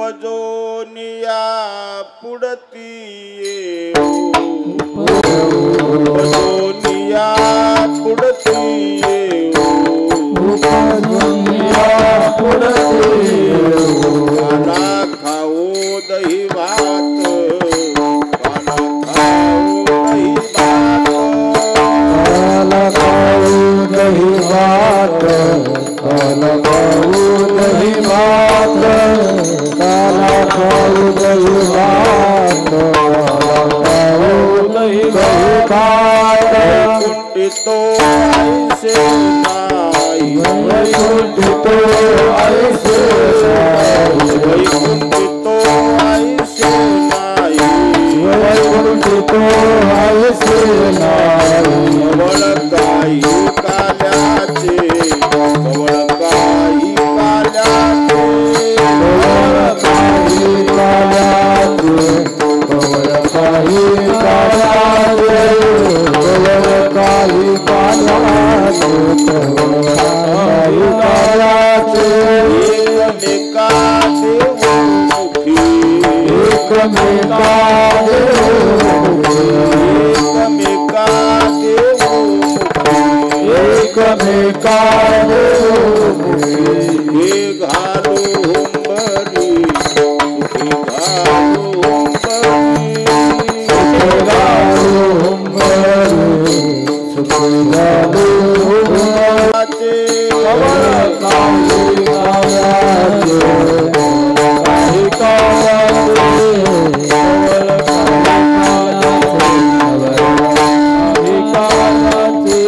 उपजोनिया पुडती उपजोनिया पुडती उपजोनिया पुडती काला खाऊ दही भात काला खाऊ दही भात काला खाऊ दही भात काला खाऊ दही भात काला खाऊ दही भात कुंठितो ऐसे नाई कुंठितो ऐसे नाई कुंठितो ऐसे नाई कुंठितो ऐसे नाई वळकाई काल्याचे वळकाई काल्याचे वळकाई काल्याचे वळकाई काल्याचे वळकाई काल्याचे वळकाई काल्याचे एकमेका देवमुखी एकमेका देवमुखी एकमेका देवमुखी एकमेका देवमुखी हे घालू हुंबरी सुखी घालू हुंबरी सुखी घालू हुंबरी कवळ काळी काव्याचे काही काव्याचे कवळ काव्याचे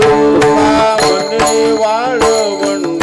काव्याचे वाळवंट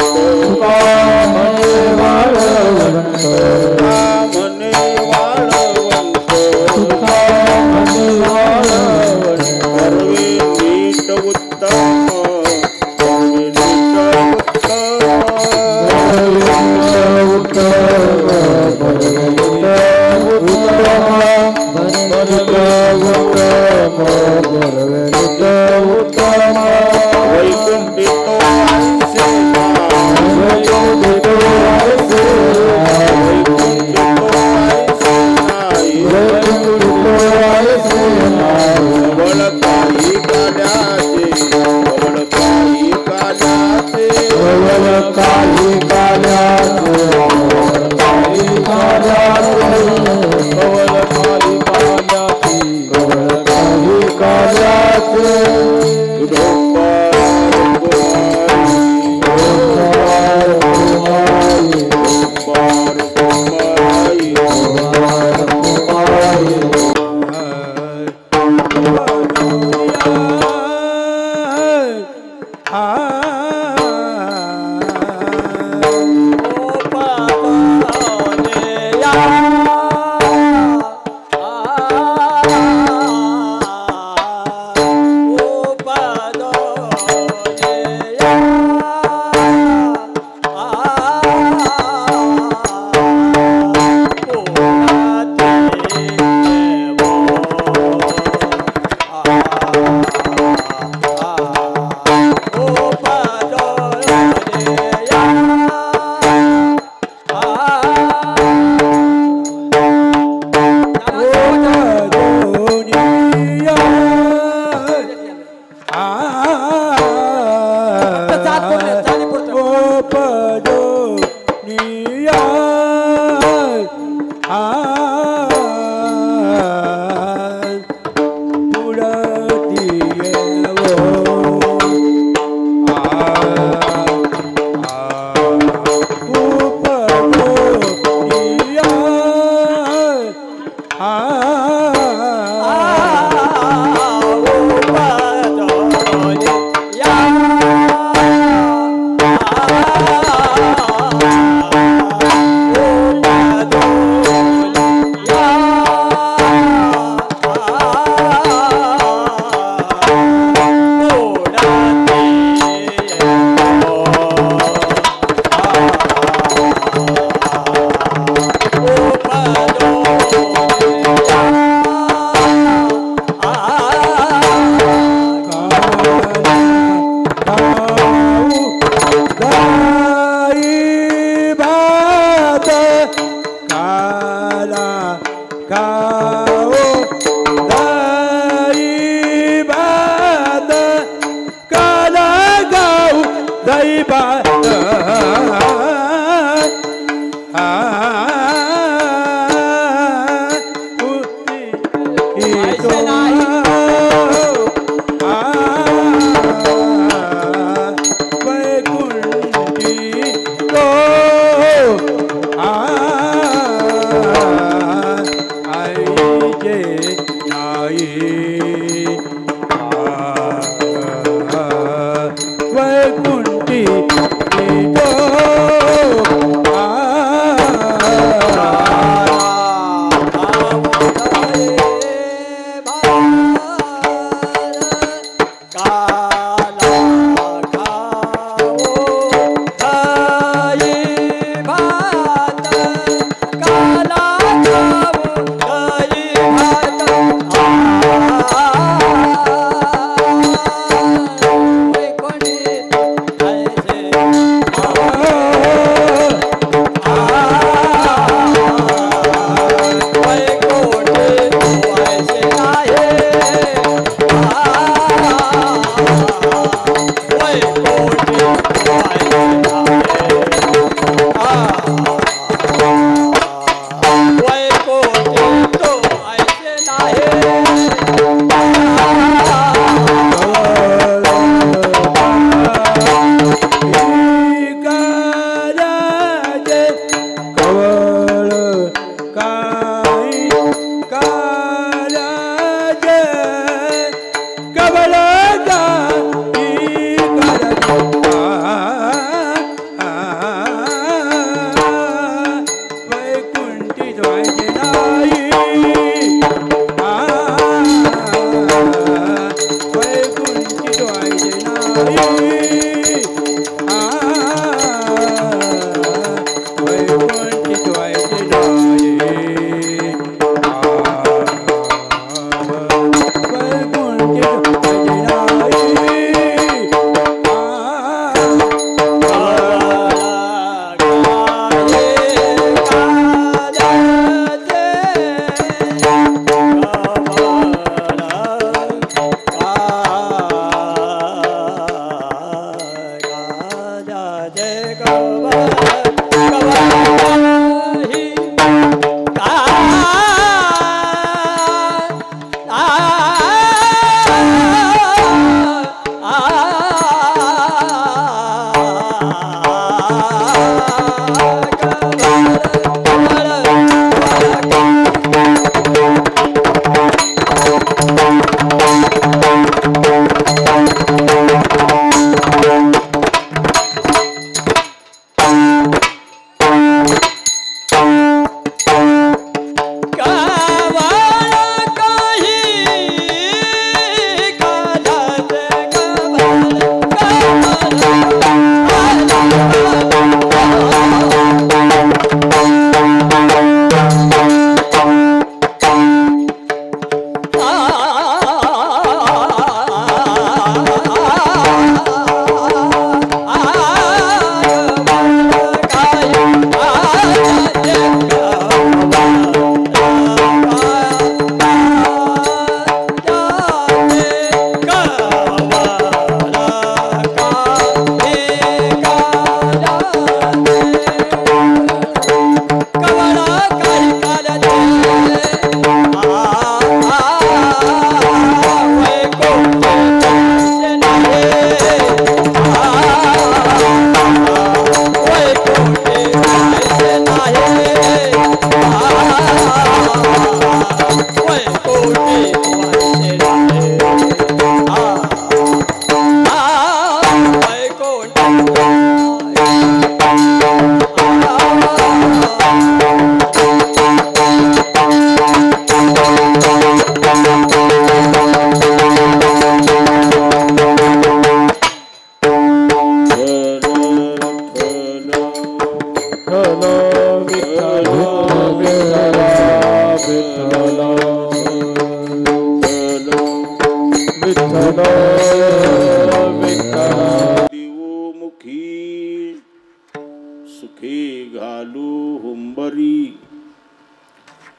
काही काल्याचे काही काल्याचे काही काल्याचे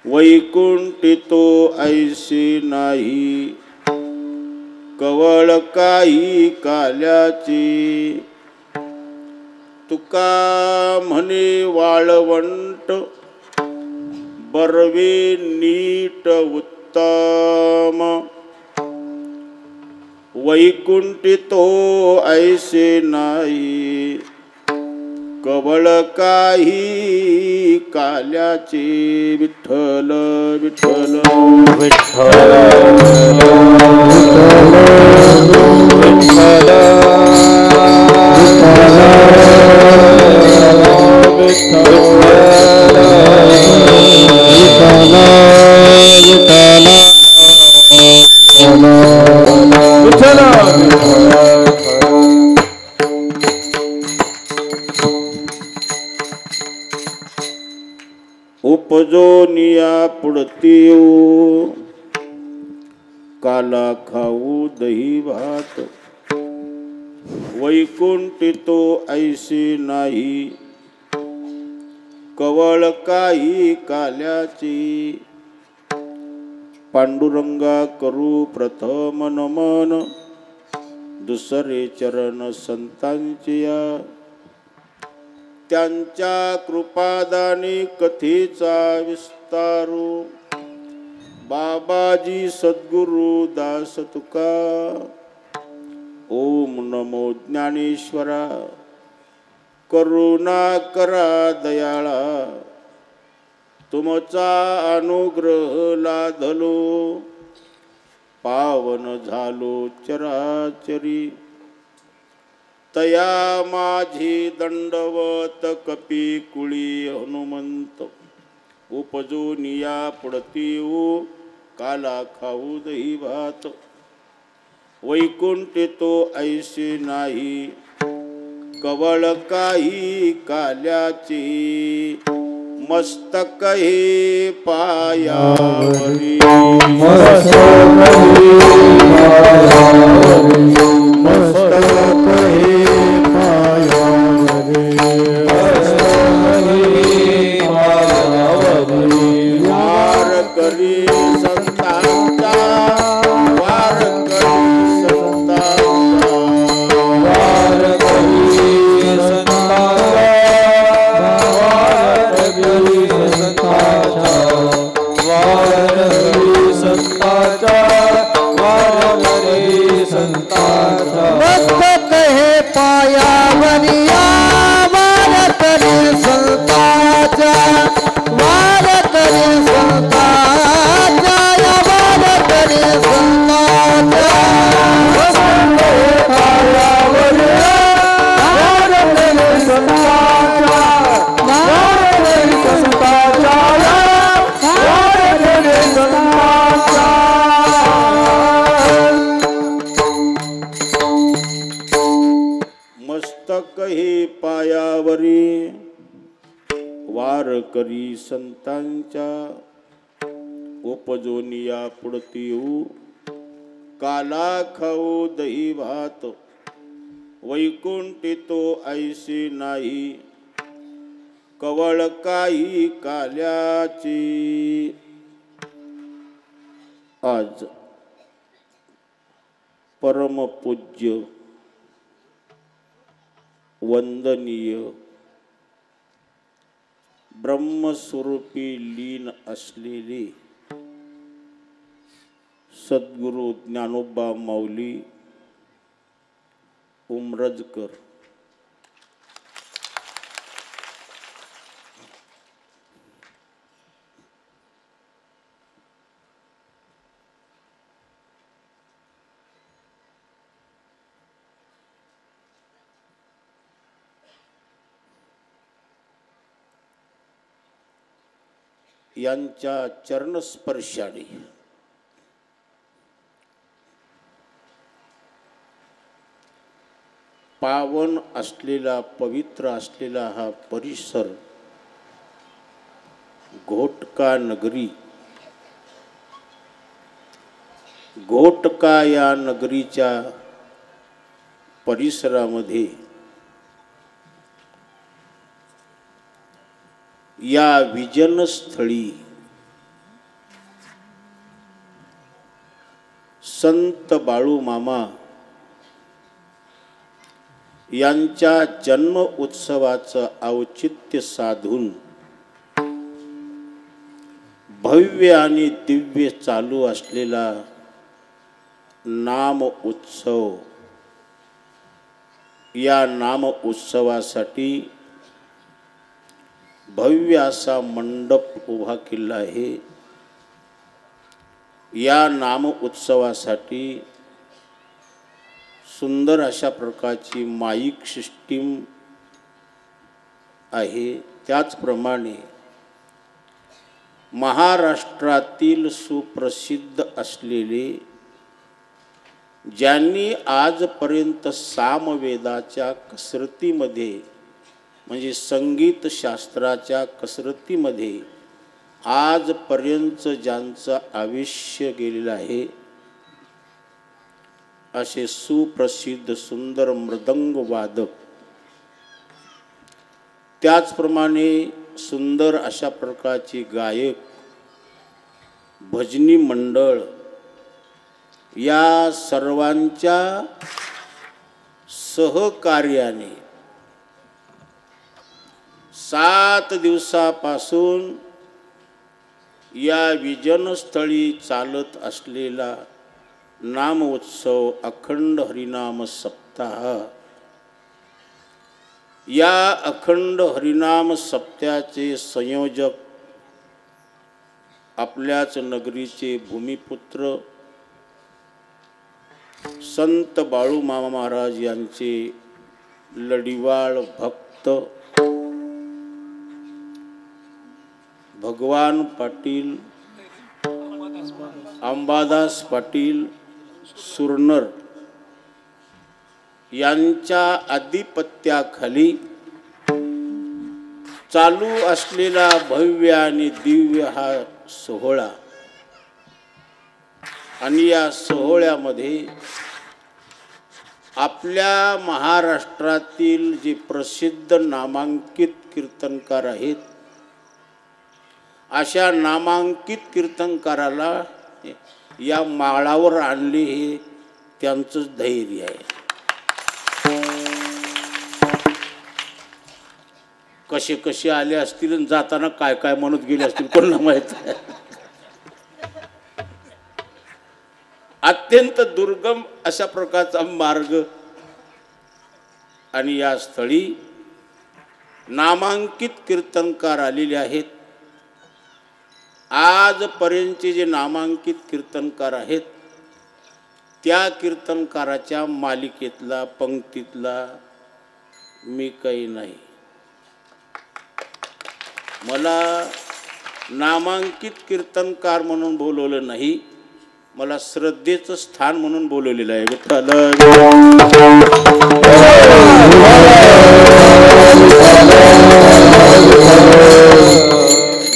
वैकुंठितो ऐसे नाही कवळ काही काल्याचे तुका म्हणे वाळवंट बरवे नीट उत्तम वैकुंठितो ऐसे नाही कवळ काही काल्याचे विठ्ठल विठ्ठल विठ्ठल उपजोनिया पुढती काला खाऊ दही भात वैकुंठितो ऐसे नाही कवळ काही काल्याची पांडुरंगा करू प्रथम नमन दुसरे चरण संतांचे या त्यांच्या कृपादानी कथेचा विस्तारू बाबाजी सद्गुरु दास तुका ओम नमो ज्ञानेश्वरा करुणा करा दयाळा तुमचा अनुग्रह लाधलो पावन झालो चराचरी तया माझी दंडवत कपी कुळी हनुमंत उपजोनिया पुढती काला खाऊ दही भात वैकुंठितो ऐसे नाही कवळ काही काल्याचे मस्तक हे पायावरी मस्तक हे पायावरी वार करी संतांचा वार करी संतांचा वार करी संतांचा या वारकरी संतांच्या वारकरी संतांच्या या वारकरी संतांच्या मस्तक हे पायावरी वारकरी संतांच्या उपजोनिया पुढती येऊ काला खाऊ दही भात वैकुंठी तो ऐसे नाही कवळ काही काल्याची। आज परमपूज्य वंदनीय ब्रह्मस्वरूपी लीन असलेले सद्गुरु ज्ञानोबा माऊली उमरजकर यांच्या चरणस्पर्शाने पावन असलेला पवित्र असलेला हा परिसर घोटका नगरी, घोटका या नगरीच्या परिसरामध्ये या विजनस्थळी संत बाळू मामा यांच्या जन्म उत्सवाचं औचित्य साधून भव्य आणि दिव्य चालू असलेला नाम उत्सव, या नाम उत्सवासाठी भव्य असा मंडप उभा केला आहे। या नाम उत्सवासाठी सुंदर अशा प्रकारची माईक सिस्टीम आहे। त्याचप्रमाणे महाराष्ट्रातील सुप्रसिद्ध असलेले, ज्यांनी आजपर्यंत सामवेदाच्या कसरतीमध्ये म्हणजे संगीत शास्त्राच्या कसरतीमध्ये आजपर्यंत ज्यांचं आयुष्य गेलेलं आहे, असे सुप्रसिद्ध सुंदर मृदंग वादक, त्याचप्रमाणे सुंदर अशा प्रकारची गायक, भजनी मंडळ, या सर्वांच्या सहकार्याने 7 दिवसापासून या विजनस्थळी चालत असलेला नाम उत्सव अखंड हरिनाम सप्ताह, या अखंड हरिनाम सप्त्याचे संयोजक आपल्याच नगरीचे भूमिपुत्र संत बाळू मामा महाराज यांचे लढिवाळ भक्त भगवान पाटील, अंबादास पाटील सुरनर यांच्या आधिपत्याखाली चालू असलेला भव्य आणि दिव्य हा सोहळा, आणि या सोहळ्यामध्ये आपल्या महाराष्ट्रातील जे प्रसिद्ध नामांकित कीर्तनकार आहेत, अशा नामांकित कीर्तनकाराला या माळावर आणले हे त्यांचंच धैर्य आहे। कसे कसे आले असतील आणि जाताना काय काय म्हणत गेले असतील कोणाला माहित आहे। अत्यंत दुर्गम अशा प्रकारचा मार्ग आणि या स्थळी नामांकित कीर्तनकार आलेले आहेत. आजपर्यंतचे जे नामांकित कीर्तनकार आहेत त्या कीर्तनकाराच्या मालिकेतला पंक्तीतला मी काही नाही. मला नामांकित कीर्तनकार म्हणून बोलवलं नाही, मला श्रद्धेचं स्थान म्हणून बोलवलेलं आहे. विठ्ठल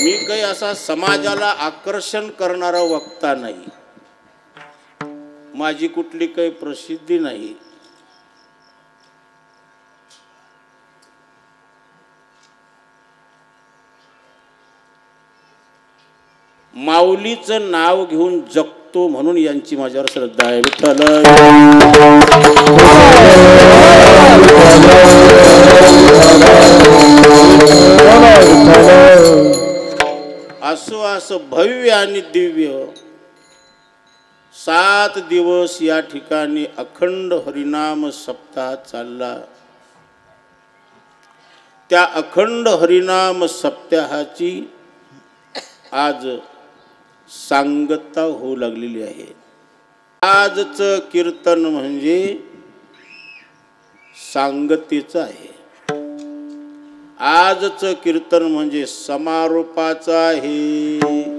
मी काही असा समाजाला आकर्षण करणारा वक्ता नाही. माझी कुठली काही प्रसिद्धी नाही. माऊलीचं नाव घेऊन जगतो म्हणून यांची माझ्यावर श्रद्धा आहे. विठ्ठल असं भव्य आणि दिव्य 7 दिवस या ठिकाणी अखंड हरिनाम सप्ताह चालला. त्या अखंड हरिनाम सप्ताहाची आज सांगता होऊ लागलेली आहे. आजचं कीर्तन म्हणजे सांगतेचं आहे. आजचं कीर्तन म्हणजे समारोपाचं आहे.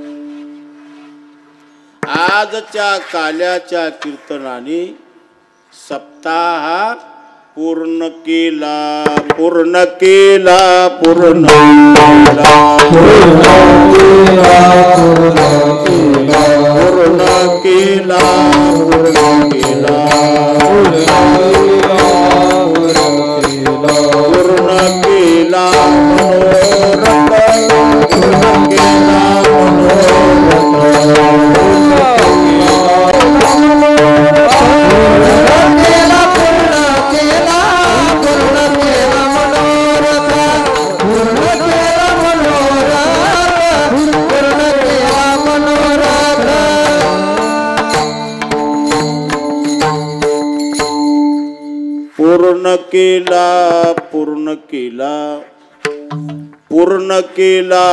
आजच्या काल्याच्या कीर्तनाने सप्ताह पूर्ण केला, पूर्ण केला, पूर्ण केला, पूर्ण केला, पूर्ण केला, पूर्ण केला, पूर्ण केला मनोरथ, पूर्ण केला पूर्ण केला, पूर्ण केला, पूर्ण केला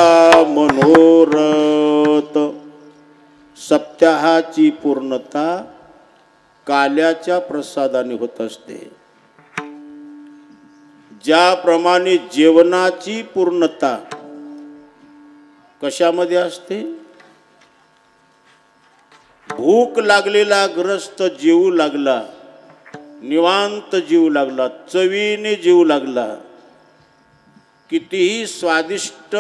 मनोरथ. सप्ताहाची पूर्णता काल्याच्या प्रसादाने होत असते. ज्याप्रमाणे जेवणाची पूर्णता कशामध्ये असते? भूक लागलेला ग्रस्त जेवू लागला, निवांत जीव लागला, चवीने जीव लागला. कितीही स्वादिष्ट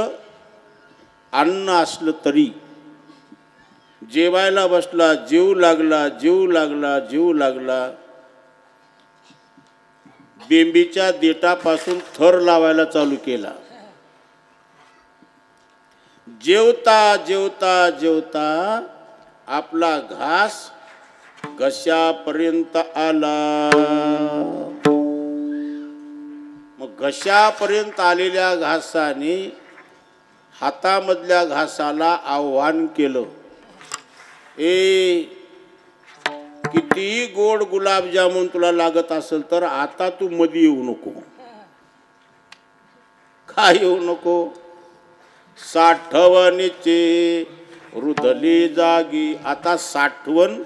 अन्न असलं तरी जेवायला बसला, जीव लागला, जीव लागला, जीव लागला. बेंबीच्या देठापासून थर लावायला चालू केला. जेवता जेवता जेवता आपला घास घशापर्यंत आला. मग घशापर्यंत आलेल्या घासाने हातामधल्या घासाला आव्हान केलं, ए कितीही गोड गुलाबजामुन तुला लागत असेल तर आता तू मध्ये येऊ नको. काय येऊ नको? साठवणीचे रुधली जागी. आता साठवण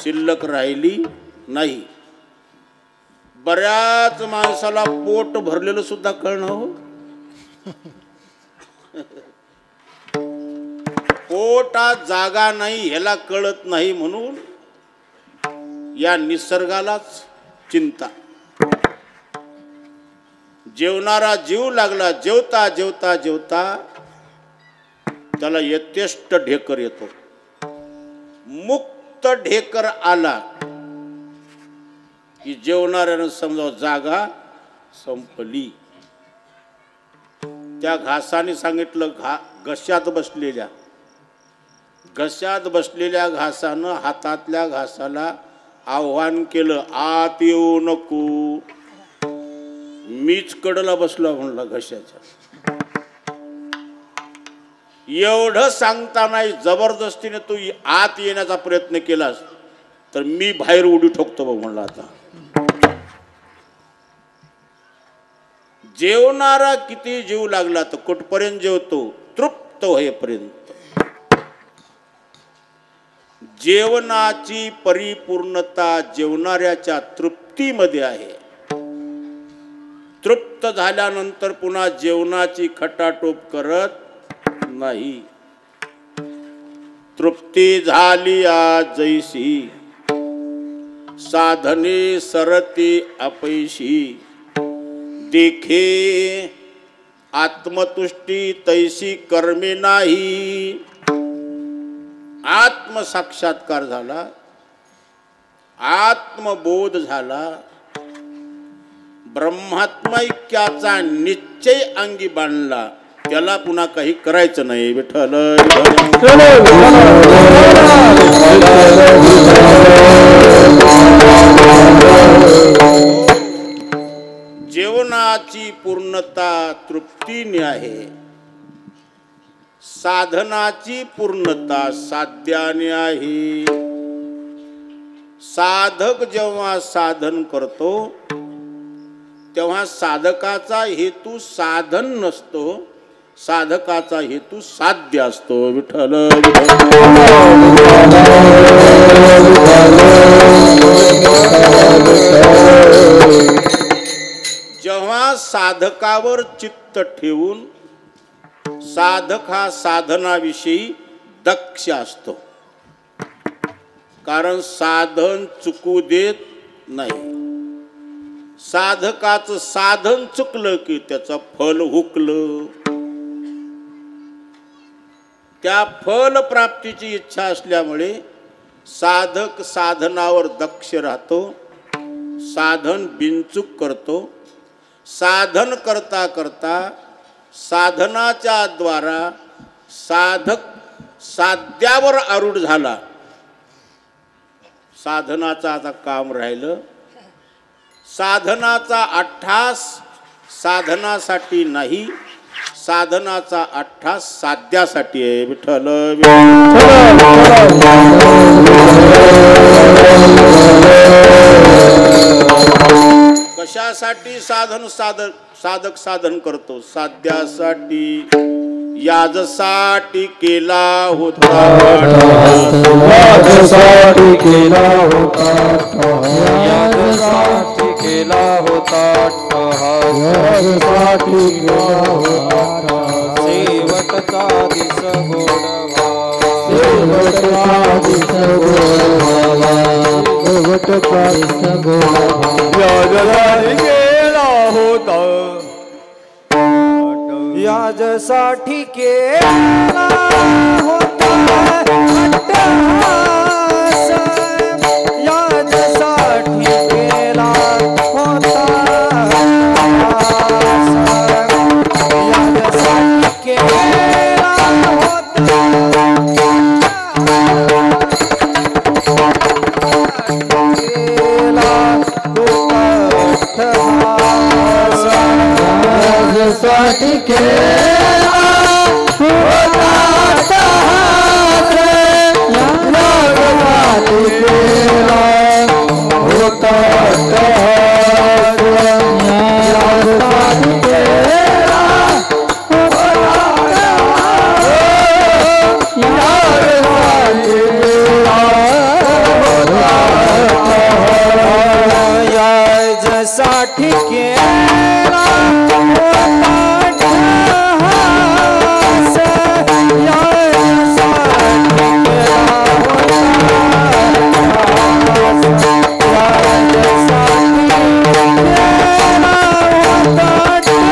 शिल्लक राहिली नाही. बऱ्याच माणसाला पोट भरलेलं सुद्धा कळणं हो. पोटात जागा नाही ह्याला कळत नाही म्हणून या निसर्गालाच चिंता. जेवणारा जीव लागला. जेवता जेवता जेवता त्याला यथेष्ट ढेकर येतो. मुक्त ढेकर आला की जेवणाऱ्यानं समजा जागा संपली. त्या घासाने सांगितलं, घशात बसलेल्या घासानं हातातल्या घासाला आव्हान केलं, आत येऊ नको. मीच कडला बसला म्हणला घशाच्या. एवढं सांगता नाही, जबरदस्तीने तू आत येण्याचा प्रयत्न केलास तर मी बाहेर उडी ठोकतो बघ म्हणला. आता जेवणारा किती जीव लागला तर कुठपर्यंत जेवतो? तृप्त होईपर्यंत. जेवणाची परिपूर्णता जेवणाऱ्याच्या तृप्तीमध्ये आहे. तृप्त झाल्यानंतर पुन्हा जेवणाची खटाटोप करत नाही. तृप्ती झाली आज जैसी साधने सरती अपैशी देखे आत्मतुष्टी तैसी कर्मे नाही. आत्मसाक्षात्कार झाला, आत्मबोध झाला, ब्रह्मात्मैक्याचा निश्चय अंगी बांधला, त्याला पुन्हा काही करायचं नाही. विठ्ठल जेवणाची पूर्णता तृप्तीने आहे. साधनाची पूर्णता साध्याने आहे. साधक जेव्हा साधन करतो तेव्हा साधकाचा हेतू साधन नसतो, साधकाचा हेतू साध्य असतो. विठ्ठल जेव्हा साधकावर चित्त ठेवून साधक हा साधनाविषयी दक्ष असतो, कारण साधन चुकू देत नाही. साधकाचं साधन चुकलं की त्याचं फल हुकलं. त्या फल प्राप्तीची इच्छा असल्यामुळे साधक साधनावर दक्ष राहतो, साधन बिनचूक करतो. साधन करता करता साधनाच्या द्वारा साधक साध्यावर आरूढ झाला. साधनाचं आता काम राहिलं. साधनाचा अट्ठास साधनासाठी नाही, साधनाचा अट्ठास साध्यासाठी आहे. विठ्ठल कशासाठी साधक साधन करतो? साध्यासाठी. याजसाठी केला होता, याजसाठी केला होता, याजसाठी केला होता, याजसाठी केला होता. सेवकचा दिस गोडवा, सेवकचा दिस गोडवा, सेवकचा दिस गोडवा. याजसाठी केला होता, याजसाठी केला होता अट्टहास, याजसाठी केला होता अट्टहास, याजसाठी केला होता याजसाठी केला होता अट्टहास, याजसाठी केला होता अट्टहास, याजसाठी केला होता अट्टहास, याजसाठी केला होता अट्टहास, याजसाठी केला होता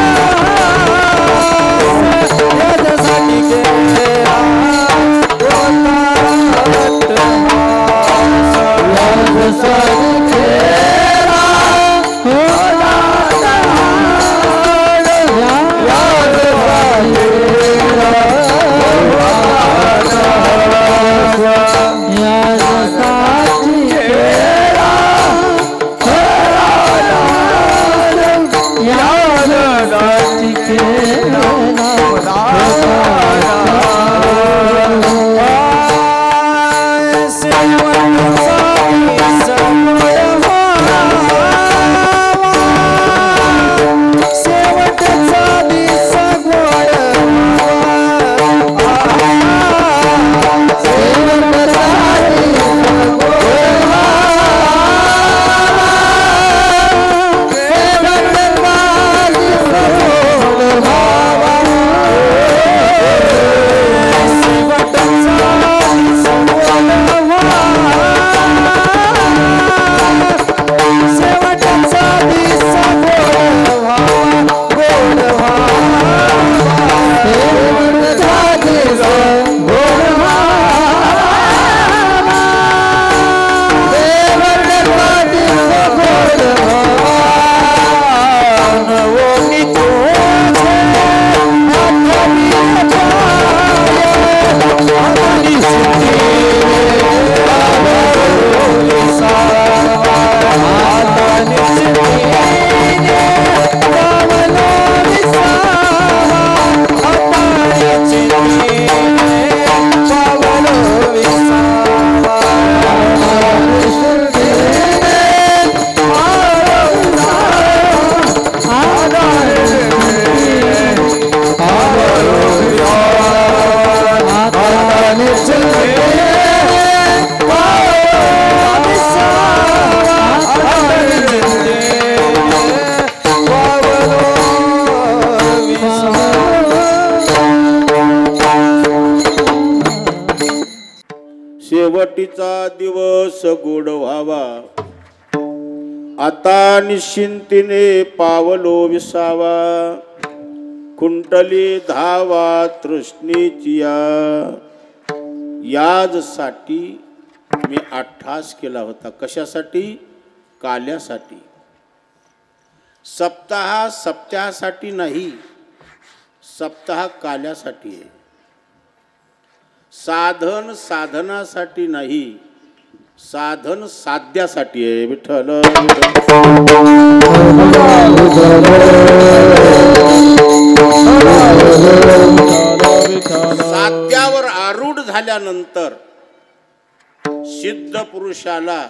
शेवटीचा दिवस गोड व्हावा, आता निश्चिंतीने पावलो विसावा, कुंटली धावा तृष्णेची याजसाठी मी अट्टास केला होता. कशासाठी? काल्यासाठी. सप्ताह सप्त्यासाठी नाही, सप्ताह काल्यासाठी आहे. साधन साधनासाठी नाही, साधन साध्यासाठी आहे. विठ्ठल साध्यावर आरूढ झाल्यानंतर सिद्ध पुरुषाला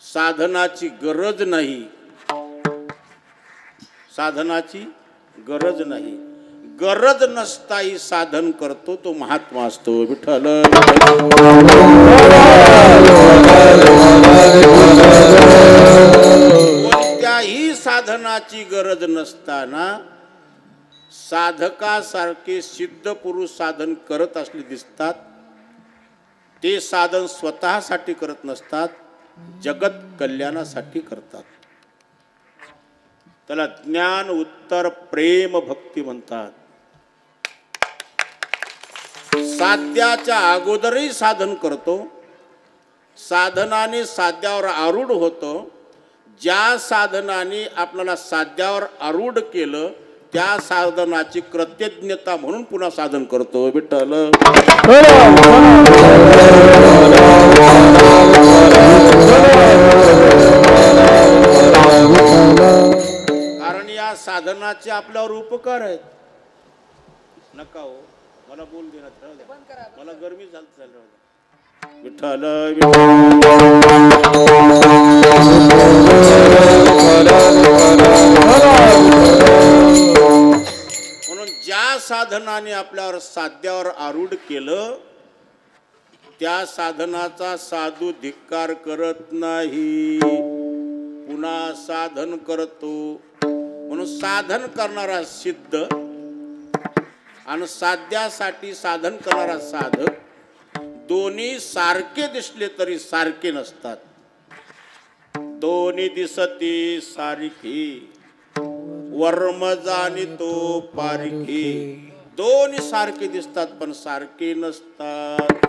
साधनाची गरज नाही, साधनाची गरज नाही. गरज नसताही साधन करतो तो महात्मा असतो. विठ्ठल कोणत्याही साधनाची गरज नसताना साधकासारखे सिद्ध पुरुष साधन करत असले दिसतात. ते साधन स्वतःसाठी करत नसतात, जगत कल्याणासाठी करतात. त्याला ज्ञान उत्तर प्रेम भक्ती म्हणतात. साध्याच्या अगोदरही साधन करतो, साधनाने साध्यावर आरूढ होतो. ज्या साधनाने आपल्याला साध्यावर आरूढ केलं त्या साधनाची कृतज्ञता म्हणून पुन्हा साधन करतो. विठ्ठल कारण या साधनाचे आपल्यावर उपकार आहेत. नका हो, मला बोल देण्यात मला गरमी झाली. विठ्ठल म्हणून ज्या साधनाने आपल्यावर साध्यावर आरूढ केलं त्या साधनाचा साधू धिक्कार करत नाही, पुन्हा साधन करतो. म्हणून साधन करणारा सिद्ध आणि साध्यासाठी साधन करणारा साधक दोन्ही सारखे दिसले तरी सारखे नसतात. दोन्ही दिसती सारखी वर्म जाणितो पारखी. दोन्ही सारखे दिसतात पण सारखे नसतात.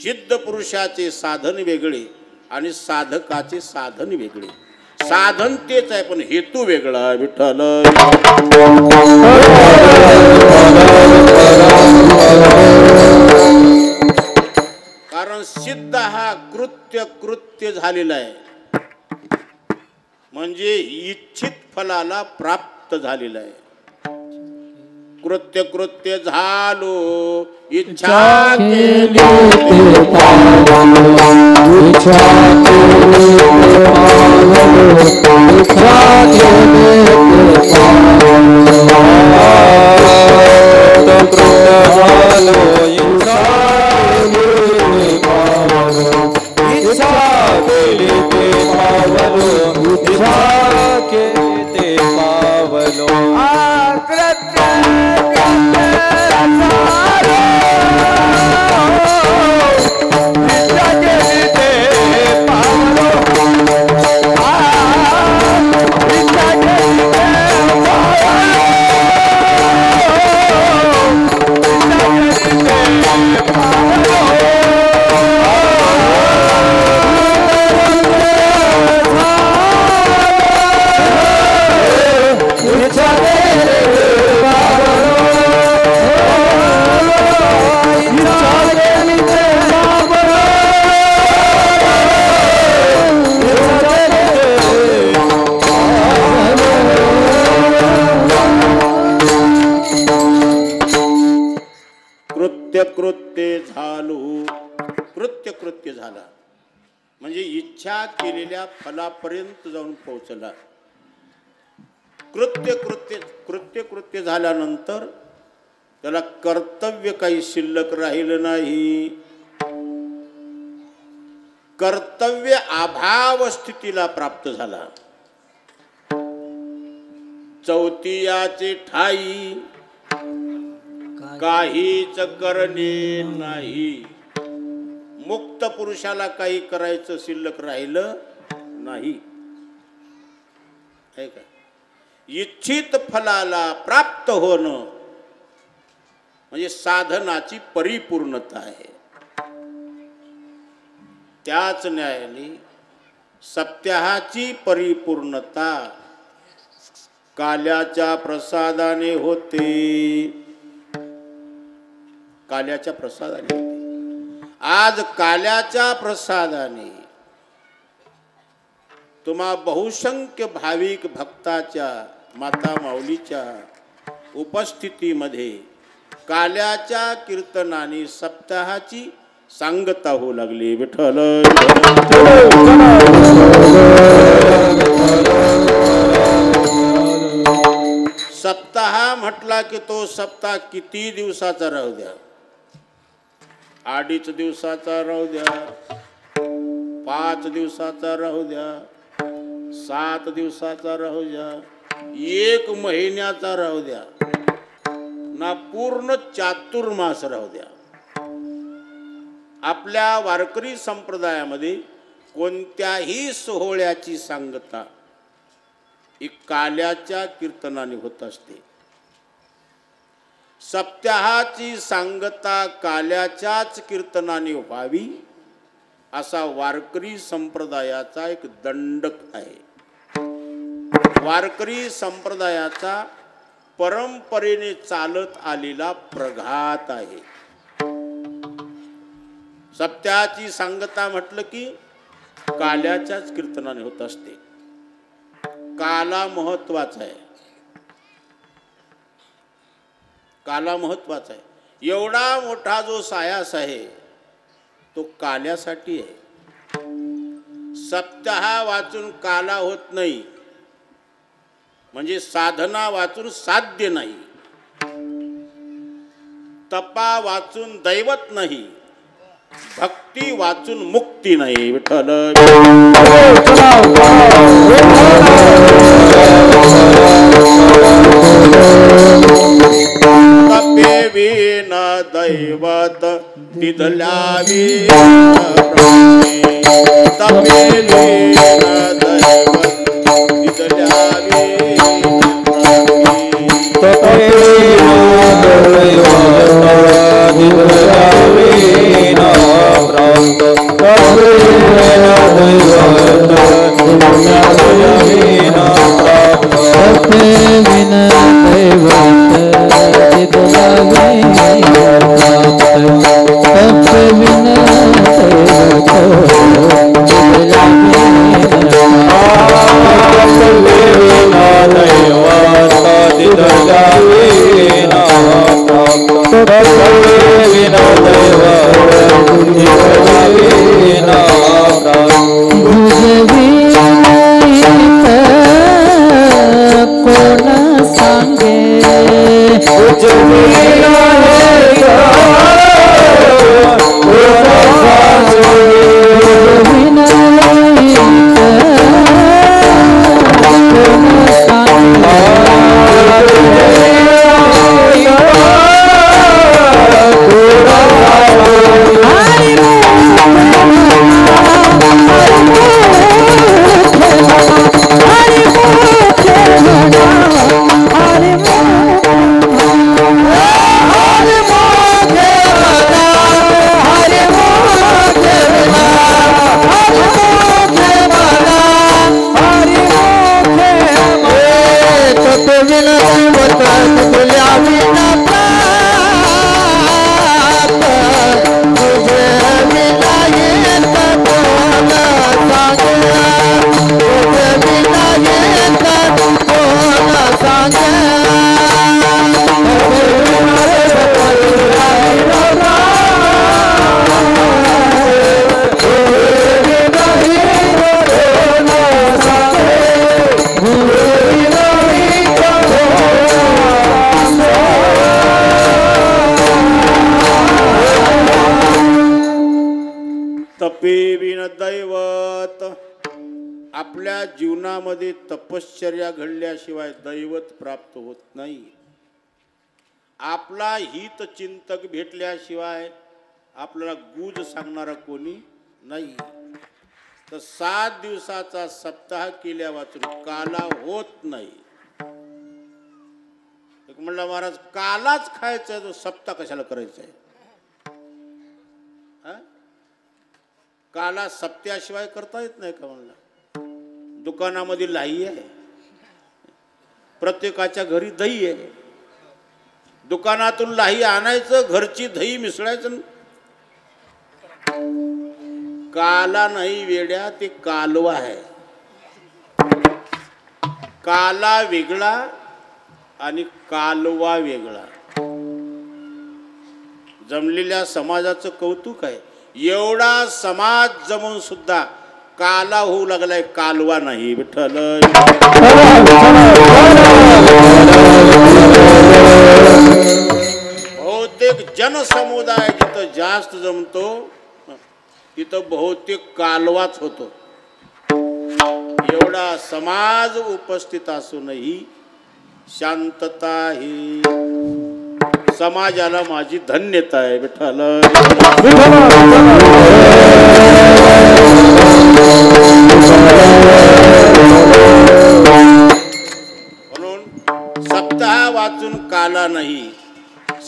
सिद्ध पुरुषाचे साधन वेगळे आणि साधकाचे साधन वेगळे. साधन तेच आहे पण हेतू वेगळा. विठ्ठल कारण सिद्ध हा कृत्य झालेला आहे, म्हणजे इच्छित फलाला प्राप्त झालेला आहे. कृत्य झालो इच्छा केली कृत्य झाला म्हणजे इच्छा केलेल्या फलापर्यंत जाऊन पोहोचला. कृत्य झाल्यानंतर त्याला कर्तव्य काही शिल्लक राहिलं नाही. कर्तव्य अभाव स्थितीला प्राप्त झाला. चौथियाचे ठाई काहीच करणे नाही. मुक्त पुरुषाला काही करायचं शिल्लक राहिलं नाही. आहे का? इच्छित फलाला प्राप्त होणं म्हणजे साधनाची परिपूर्णता आहे. त्याच न्यायाने सप्ताहाची परिपूर्णता काल्याच्या प्रसादाने होते. काल्याच्या प्रसादाने होते. आज काल्याच्या प्रसादाने तुम्हा बहुसंख्य भाविक भक्ताच्या माता माऊलीच्या उपस्थितीमध्ये काल्याच्या कीर्तनाने सप्ताहाची सांगता होऊ लागली. विठ्ठल सप्ताह म्हटला की तो सप्ताह किती दिवसाचा राहू द्या, 2.5 दिवसाचा राहू द्या, 5 दिवसाचा राहू द्या, 7 दिवसाचा राहू द्या, 1 महिन्याचा राहू द्या, ना पूर्ण चातुर्मास राहू द्या. आपल्या वारकरी संप्रदायामध्ये कोणत्याही सोहळ्याची सांगता ही काल्याच्या कीर्तनाने होत असते. सप्ताहाची सांगता काल्याच्याच कीर्तनाने व्हावी असा वारकरी संप्रदायाचा एक दंडक आहे. वारकरी संप्रदायाचा परंपरेने चालत आलेला प्रघात आहे. सप्ताहाची सांगता म्हटलं की काल्याच्याच कीर्तनाने होत असते. काला महत्वाचा आहे. काला महत्वाचा आहे. एवढा मोठा जो सायास आहे तो काल्यासाठी आहे. सप्ताह वाचून काला होत नाही म्हणजे साधना वाचून साध्य नाही. तपा वाचून दैवत नाही, भक्ती वाचून मुक्ती नाही. विठ्ठल तपे विन दैवत तिथल्या तपे विन दैवत तिथल्या आपल्या जीवनामध्ये तपश्चर्या घडल्याशिवाय दैवत प्राप्त होत नाही. आपला हित चिंतक भेटल्याशिवाय आपल्याला गुज सांगणारा कोणी नाही. तर 7 दिवसाचा सप्ताह केल्या वाचून काला होत नाही. एक म्हणला महाराज कालाच खायचा तो सप्ताह कशाला करायचा आहे. काला सप्त्याशिवाय करता येत नाही का म्हणला. दुकानामध्ये लाई आहे, प्रत्येकाच्या घरी दही आहे. दुकानातून लाही आणायचं, घरची दही मिसळायचं. काला नाही वेड्या, ते कालवा आहे. काला वेगळा आणि कालवा वेगळा. जमलेल्या समाजाचं कौतुक आहे. एवढा समाज जमून सुद्धा काला होऊ लागलाय, कालवा नाही. विठ्ठल बहुतेक जनसमुदाय जिथं जास्त जमतो तिथं बहुतेक कालवाच होतो. एवढा समाज उपस्थित असूनही शांतता ही समाजाला माझी धन्यता आहे. विठ्ठल म्हणून सप्ताह वाचून काला नाही.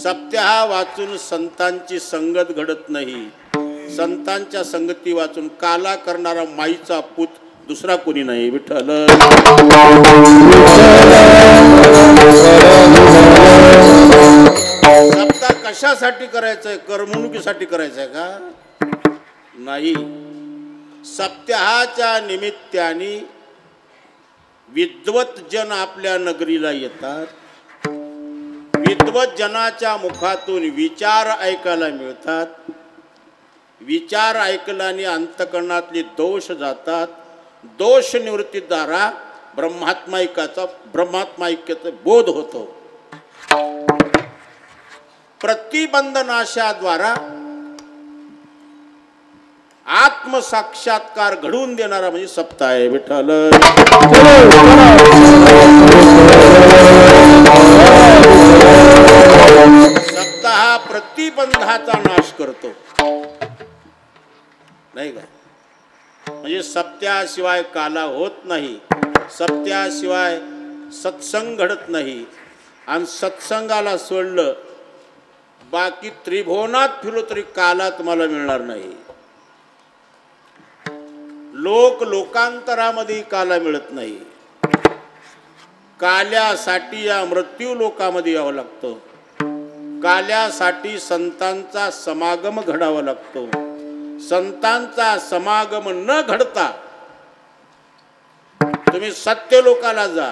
सप्ताह वाचून संतांची संगत घडत नाही. संतांच्या संगती वाचून काला करणारा माईचा पूत दुसरा कोणी नाही. विठ्ठल सप्ताह कशासाठी करायचंय? करमणुकीसाठी करायचंय का? नाही. सप्ताहाच्या निमित्ताने विद्वत जन आपल्या नगरीला येतात. विद्वत जनाच्या मुखातून विचार ऐकायला मिळतात. विचार ऐकल्याने अंतकरणातले दोष जातात. दोष निवृत्तीद्वारा ब्रह्मात्माईक्याचा बोध होतो. प्रतिबंधनाशाद्वारा आत्मसाक्षात्कार घडवून देणारा म्हणजे सप्ताह आहे. विठ्ठल सप्ताह प्रतिबंधाचा नाश करतो नाही का. म्हणजे सप्त्याशिवाय काला होत नाही. सप्त्याशिवाय सत्संग घडत नाही. आणि सत्संगाला सोडलं बाकी त्रिभुवनात फिरलो तरी काला तुम्हाला मिळणार नाही. लोकांतरामध्ये काला मिळत नाही. काल्यासाठी या मृत्यू लोकामध्ये यावं लागतं. काल्यासाठी संतांचा समागम घडावा लागतो. संतांचा समागम न घडता तुम्ही सत्य लोकाला जा,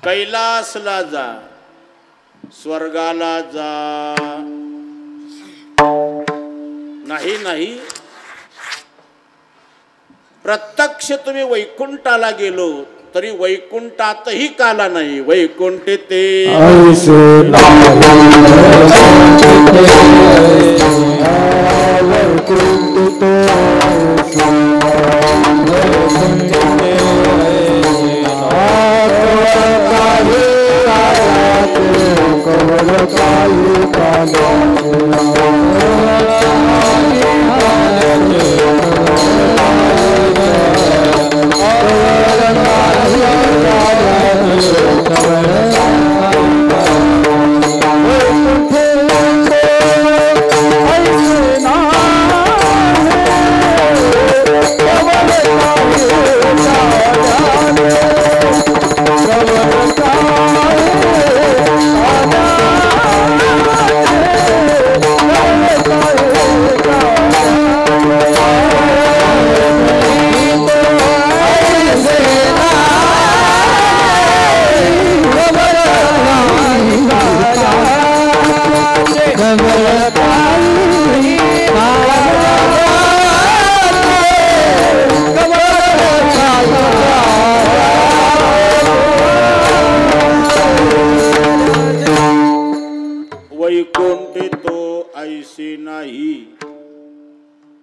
कैलासला जा, स्वर्गाला जा, नाही. प्रत्यक्ष तुम्ही वैकुंठाला गेलो तरी वैकुंठातही काला नाही. वैकुंठे ते वैकुंठे तो ऐसे नाही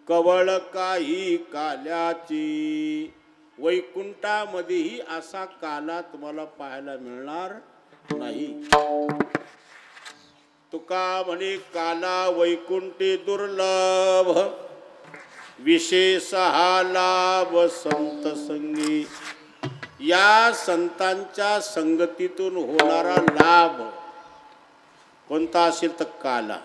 कवळ काही काल्याची. वैकुंठामध्येही असा काला तुम्हाला पाहायला मिळणार नाही. तुका म्हणे काला वैकुंठी दुर्लभ, विशेष हा लाभ संत संगी. या संतांच्या संगतीतून होणारा लाभ कोणता असेल तर काला.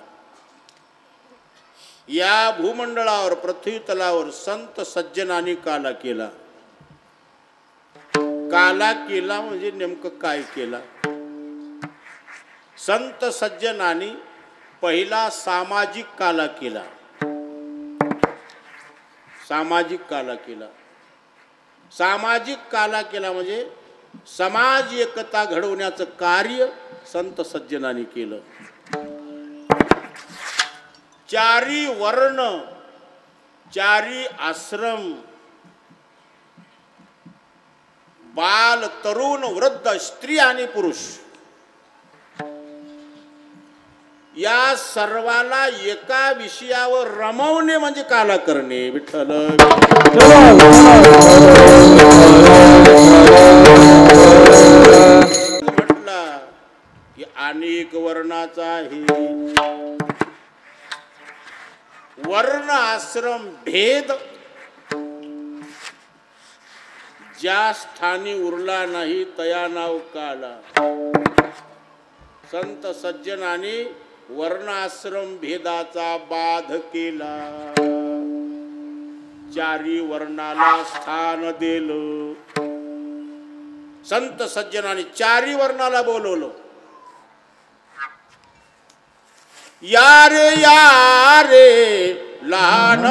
या भूमंडळावर पृथ्वी तलावर संत सज्जनांनी काला केला. काला केला म्हणजे नेमकं काय केला? संत सज्जनांनी पहिला सामाजिक काला केला. सामाजिक काला केला. सामाजिक काला केला म्हणजे समाज एकता घडवण्याचं कार्य संत सज्जनांनी केलं. चारी वर्ण, चारी आश्रम, बाल, तरुण, वृद्ध, स्त्री आणि पुरुष या सर्वाला एका विषयावर रमवणे म्हणजे काला करणे. विठ्ठल म्हटला की अनेक वर्णाचा आहे. वर्ण आश्रम भेद ज्या स्थानी उरला नाही तया नाव काला. संत सज्जनाने वर्णाश्रम भेदाचा बाध केला. चारी वर्णाला स्थान दिलं. संत सज्जनाने चारी वर्णाला बोलवलं. या रे लहान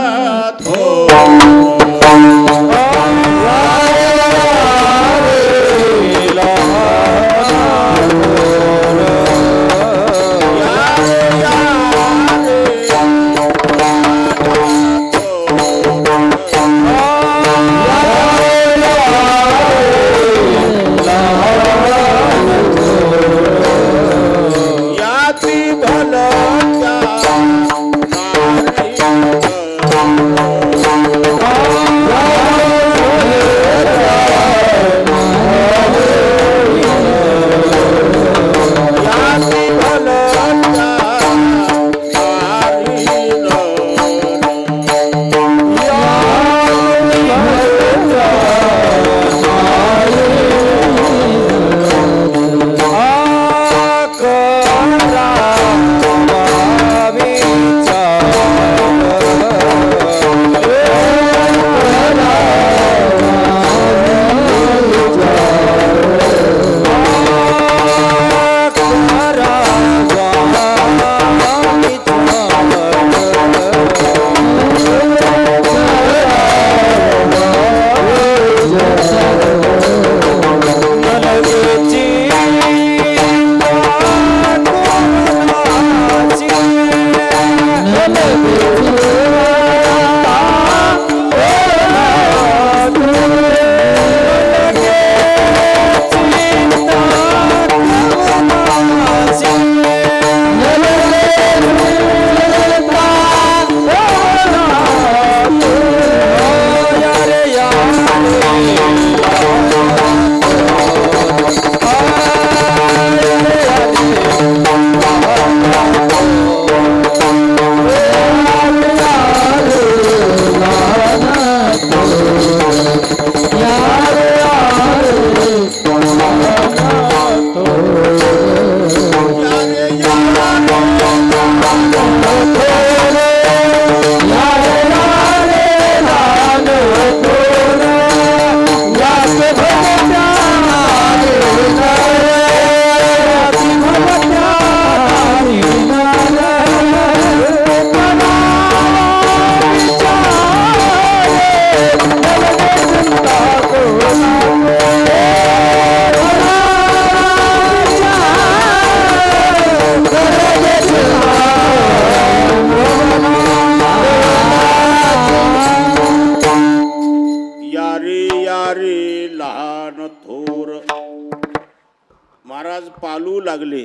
महाराज पालू लागले.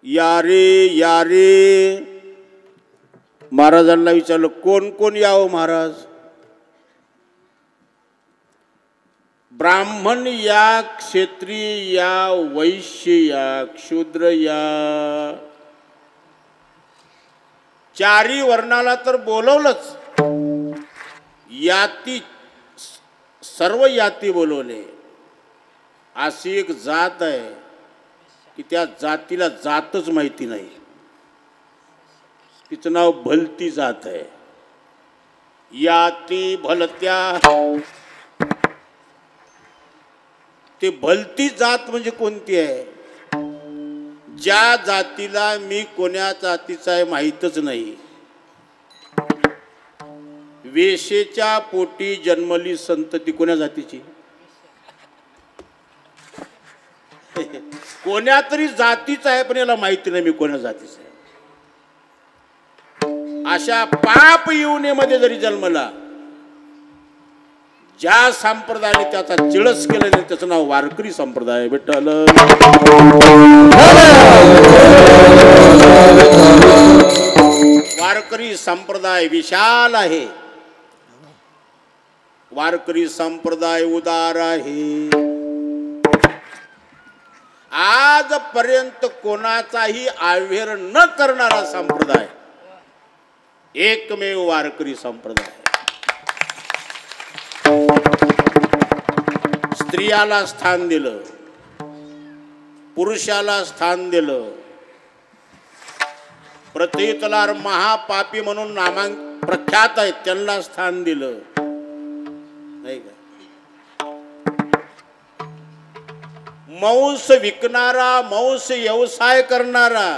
या रे महाराजांना विचारलं कोण कोण यावं महाराज. ब्राह्मण या, क्षत्रिय या, वैश्य या, क्षुद्र या, चारी वर्णाला तर बोलवलंच, याती सर्व याती बोलवले. अशी एक जात आहे की त्या जातीला जातच माहिती नाही. तिचं नाव भलती जात आहे. याती भलत्या, ते भलती जात म्हणजे कोणती आहे? ज्या जातीला मी कोण्या जातीचा आहे माहीतच नाही. वेशेच्या पोटी जन्मली संतती कोण्या जातीची? कोण्या तरी जातीचा आहे, पण याला माहिती नाही मी कोण्या जातीचा आहे. अशा पाप योनीमध्ये जरी जन्मला, ज्या संप्रदायाने त्याचा चिळस केला नाही त्याचं नाव वारकरी संप्रदाय. विठ्ठल वारकरी संप्रदाय विशाल आहे. वारकरी संप्रदाय उदार आहे. आजपर्यंत कोणाचाही आव्हेर न करणारा संप्रदाय एकमेव वारकरी संप्रदाय. स्त्रियाला स्थान दिलं, पुरुषाला स्थान दिलं. प्रत्येतलार महापापी म्हणून प्रख्यात आहेत, त्यांना स्थान दिलं नाही का? मांस विकणारा, मांस व्यवसाय करणारा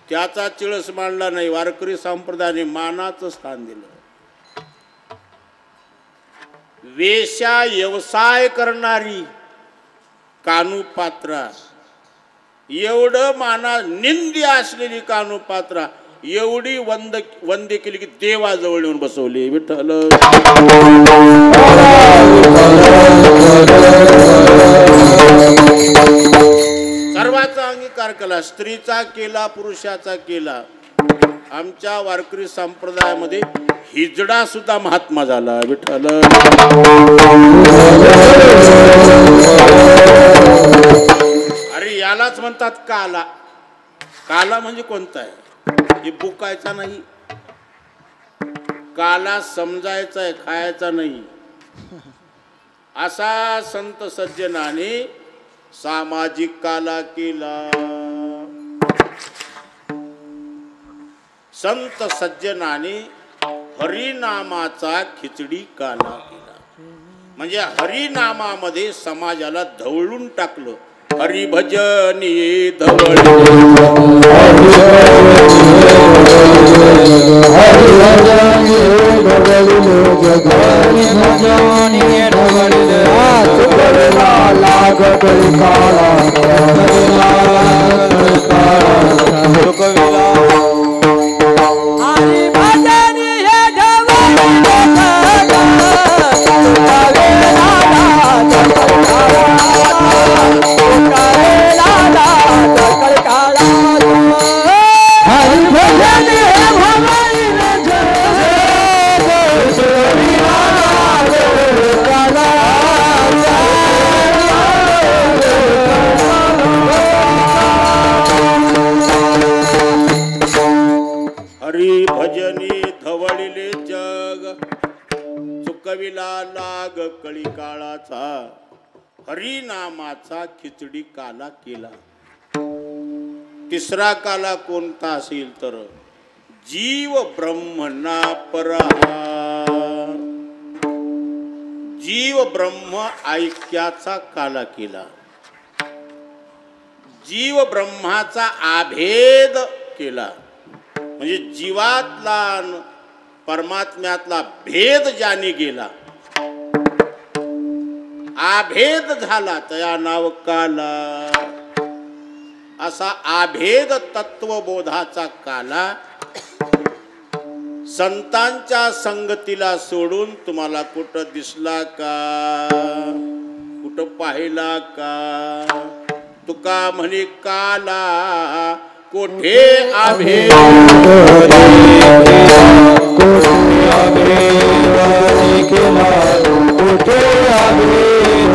त्याचा चिळस मांडला नाही. वारकरी संप्रदायाने मानाचं स्थान दिलं. वेश्या व्यवसाय करणारी कानुपात्रा, एवढं माना निंदी असलेली कानुपात्रा एवढी वंदे केली की देवाजवळ येऊन बसवली. विठ्ठल सर्वाचा अंगीकार केला, स्त्रीचा केला, पुरुषाचा केला. आमच्या वारकरी संप्रदायामध्ये हिजडा सुद्धा महात्मा झाला. विठ्ठल अरे यालाच म्हणतात काला. काला म्हणजे कोणता आहे? हे बुकायचा नाही, काला समजायचा आहे, खायचा नाही. असा संत सज्जनाने सामाजिक काला केला. संत सज्जनाने हरिनामाचा खिचडी काला केला. म्हणजे हरिनामामध्ये समाजाला ढवळून टाकलं. हरिभजनी धवळले, हरिभजनी धवळिले जग, चुकविला लाग कळी काळाचा. हरिनामाचा खिचडी काला केला. तिसरा काला कोणता असेल तर जीव ब्रह्मना परहा. जीव ब्रह्म ऐक्याचा काला केला. जीव ब्रह्माचा आभेद केला. म्हणजे जीवातला परमात्म्यातला भेद ज्याने गेला, आभेद झाला, त्या नाव काला. असा आभेद तत्वबोधाचा काला संतांच्या संगतीला सोडून तुम्हाला कुठं दिसला का? कुठं पाहिला का? तुका म्हणे काला कोठे आभेद, काला कोठे आभेद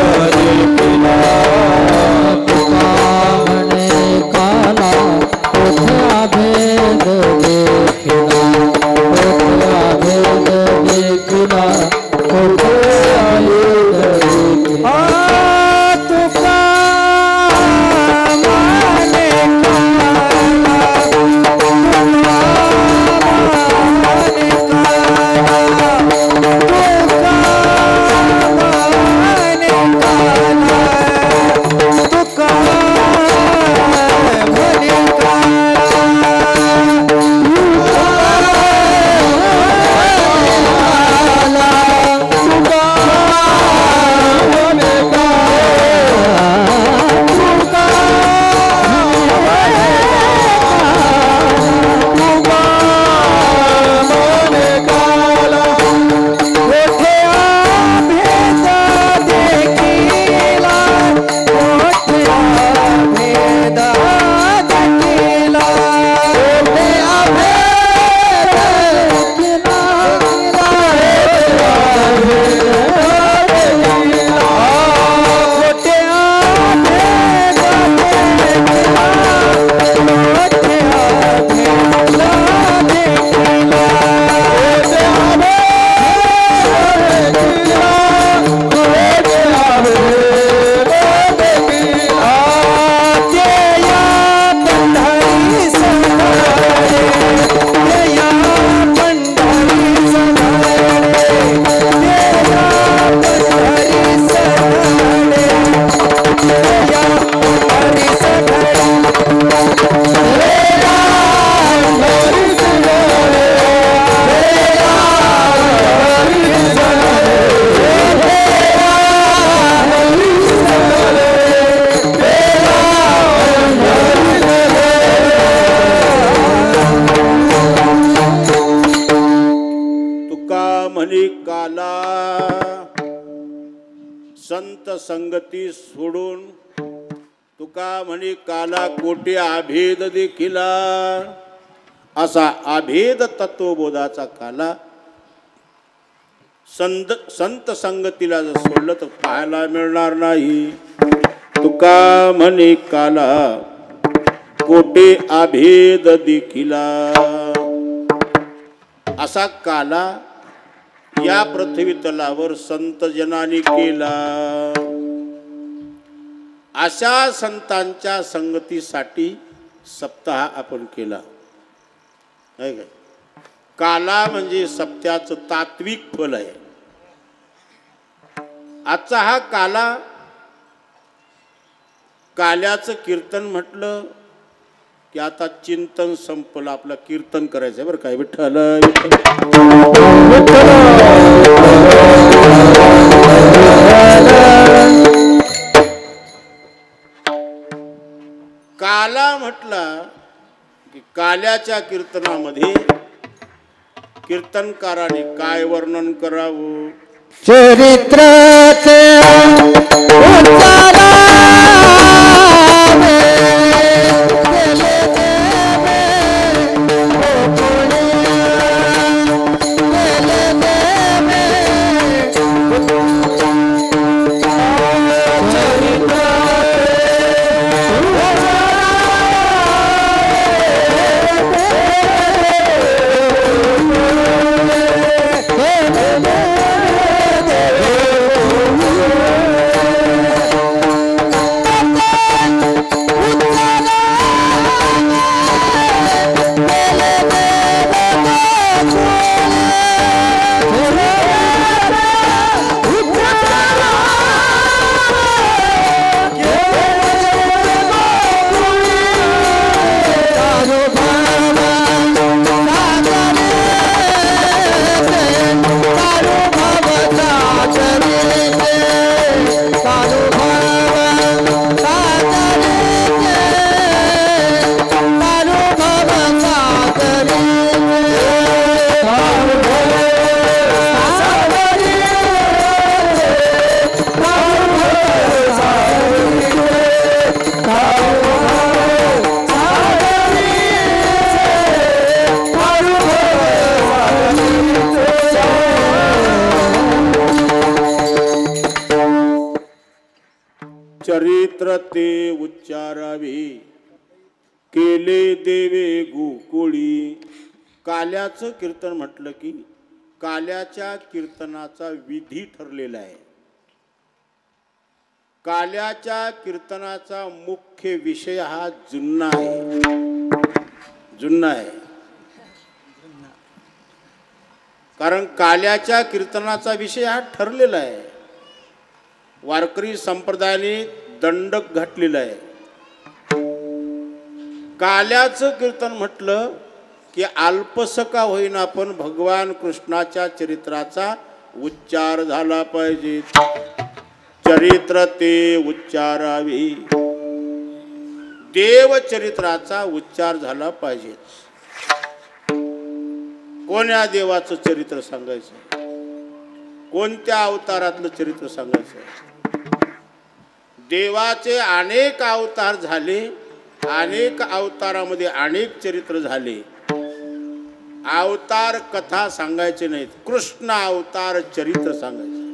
संत संगती सोडून तुका म्हणी काला कोटी अभेद देखिला, असा अभेद तत्वबोधाचा काला संत संगतीला जर सोडलं तर पाहायला मिळणार नाही. तुका म्हणे काला कोटी अभेद देखिला, असा काला या पृथ्वी तलावर संत जनांनी केला. अशा संतांच्या संगतीसाठी सप्ताह आपण केला नाही का. काला म्हणजे सप्त्याचं तात्विक फल आहे. आजचा हा काला, काल्याचं कीर्तन म्हटलं की आता चिंतन संपलं, आपलं कीर्तन करायचंय बरं काय. विठ्ठल काला म्हटला की काल्याच्या कीर्तनामध्ये कीर्तनकाराने काय वर्णन करावं. चरित्राचे उच्चारावे चरित्र ते उच्चारावे केले देवे गोकुळी. काल्याचं कीर्तन म्हटलं की काल्याच्या कीर्तनाचा विधी ठरलेला आहे. काल्याच्या कीर्तनाचा मुख्य विषय हा जुन्ना आहे. जुन्ना आहे कारण काल्याच्या कीर्तनाचा विषय हा ठरलेला आहे. वारकरी संप्रदायाने दंडक घातलेला आहे. काल्याचं कीर्तन म्हटलं की अल्पस का होईना पण भगवान कृष्णाच्या चरित्राचा उच्चार झाला पाहिजे. चरित्र ते उच्चारावे, देवचरित्राचा उच्चार झाला पाहिजे. कोण्या देवाचं चरित्र सांगायचं, कोणत्या अवतारातलं चरित्र सांगायचं. देवाचे अनेक अवतार झाले, अनेक अवतारामध्ये अनेक चरित्र झाले. अवतार कथा सांगायचे नाहीत, कृष्ण अवतार चरित्र सांगायचे.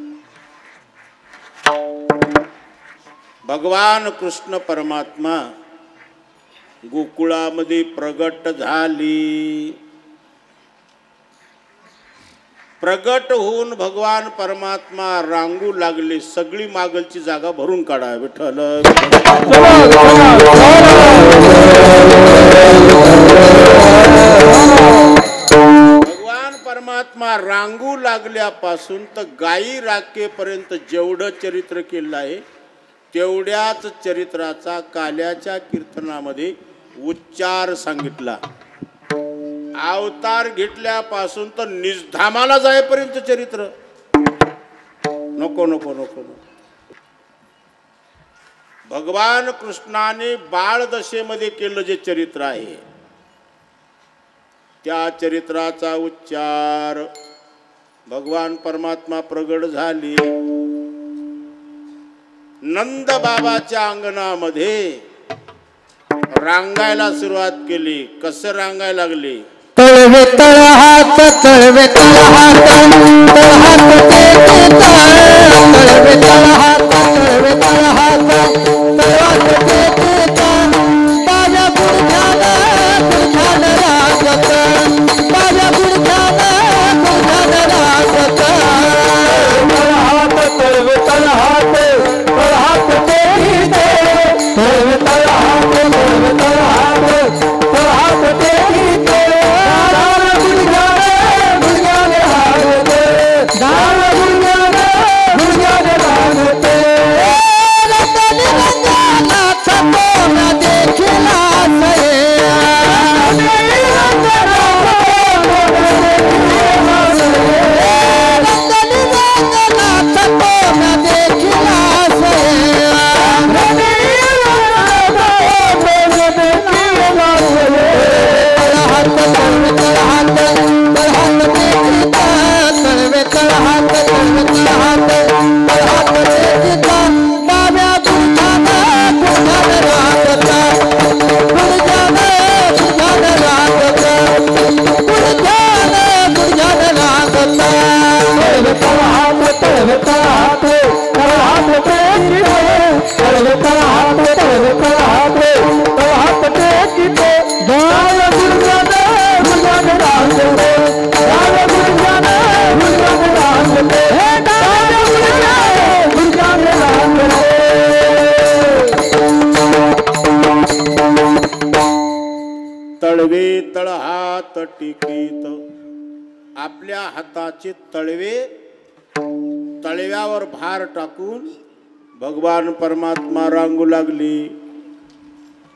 भगवान कृष्ण परमात्मा गोकुळामध्ये प्रगट झाली. प्रगट होऊन भगवान परमात्मा रांगू लागले. सगळी मागलची जागा भरून काढा. विठ्ठल भगवान परमात्मा रांगू लागल्यापासून तर गायी राखेपर्यंत जेवढं चरित्र केलं आहे तेवढ्याच चरित्राचा काल्याच्या कीर्तनामध्ये उच्चार सांगितला. अवतार घेतल्यापासून तर निजधामाला जायपर्यंत चरित्र. नको नको नको. भगवान कृष्णाने बाळदशेमध्ये केलं जे चरित्र आहे त्या चरित्राचा उच्चार भगवान परमात्मा प्रगट झाली. नंद बाबाच्या अंगणामध्ये रांगायला सुरुवात केली. कसं रांगायला लागली? तळवे तळहात तळवे तळहात तळहात तळवे तळहात तळवे तळहात तळहात माझ्या गुडघ्याला गुडघ्याला लागत माझ्या गुडघ्याला गुडघ्याला लागत तळहात तळवे तळहात तळहात तळवे तळहात तळवे तळहात तळहात तळवे तळहात टिकीत. आपल्या हाताचे तळवे तळव्यावर भार टाकून भगवान परमात्मा रांगू लागली.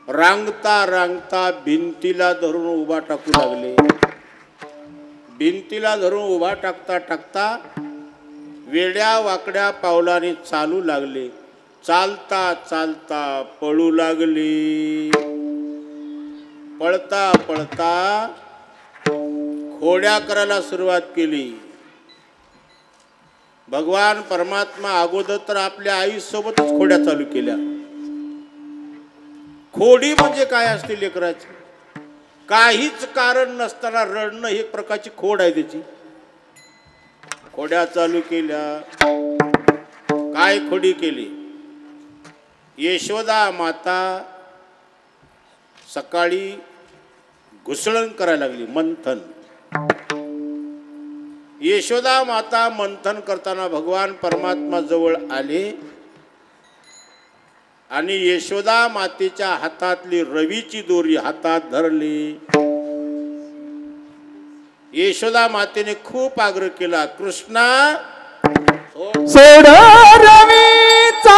रांगता रांगता भिंतीला धरून उभा टाकू लागले. भिंतीला धरून उभा टाकता टाकता वेड्या वाकड्या पावलाने चालू लागले. चालता चालता पळू लागली. पळता पळता खोड्या करायला सुरुवात केली. भगवान परमात्मा अगोदर तर आपल्या आईसोबतच खोड्या चालू केल्या. खोडी म्हणजे काय असते लेकराची? काहीच कारण नसताना रडणं ही एक प्रकारची खोड आहे त्याची. खोड्या चालू केल्या. काय खोडी केली? यशोदा माता सकाळी घुसळण करायला लागली, मंथन. यशोदा माता मंथन करताना भगवान परमात्मा जवळ आले आणि यशोदा मातेच्या हातातली रवीची दोरी हातात धरली. यशोदा मातेने खूप आग्रह केला, कृष्णा सोड रवीचा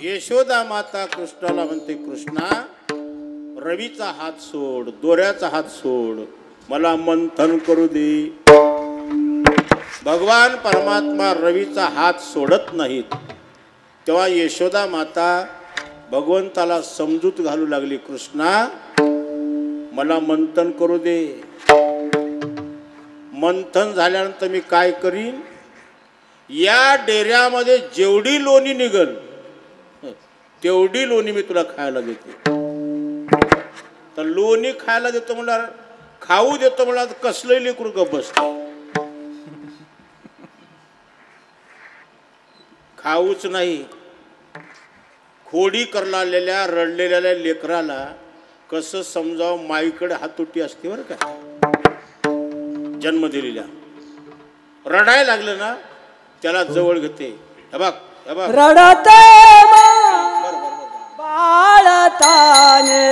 यशोदा माता कृष्णाला म्हणते, कृष्णा रवीचा हात सोड, दोऱ्याचा हात सोड, मला मंथन करू दे. भगवान परमात्मा रवीचा हात सोडत नाहीत. तेव्हा यशोदा माता भगवंताला समजूत घालू लागली, कृष्णा मला मंथन करू दे. मंथन झाल्यानंतर मी काय करीन? या डेऱ्यामध्ये जेवढी लोणी निघल तेवढी लोणी मी तुला खायला देते. तर लोणी खायला देतो मला, खाऊ देतो मला, कसलंही लेकरू गप्प बसतं. खाऊच नाही. खोडी करलेल्या रडलेल्या लेकराला कसं समजावं? माईकडे हातोटी असते बरं का. जन्म दिलेल्या रडायला लागलं ना त्याला जवळ घेते. हे बघ हे बघ, रडते आळताने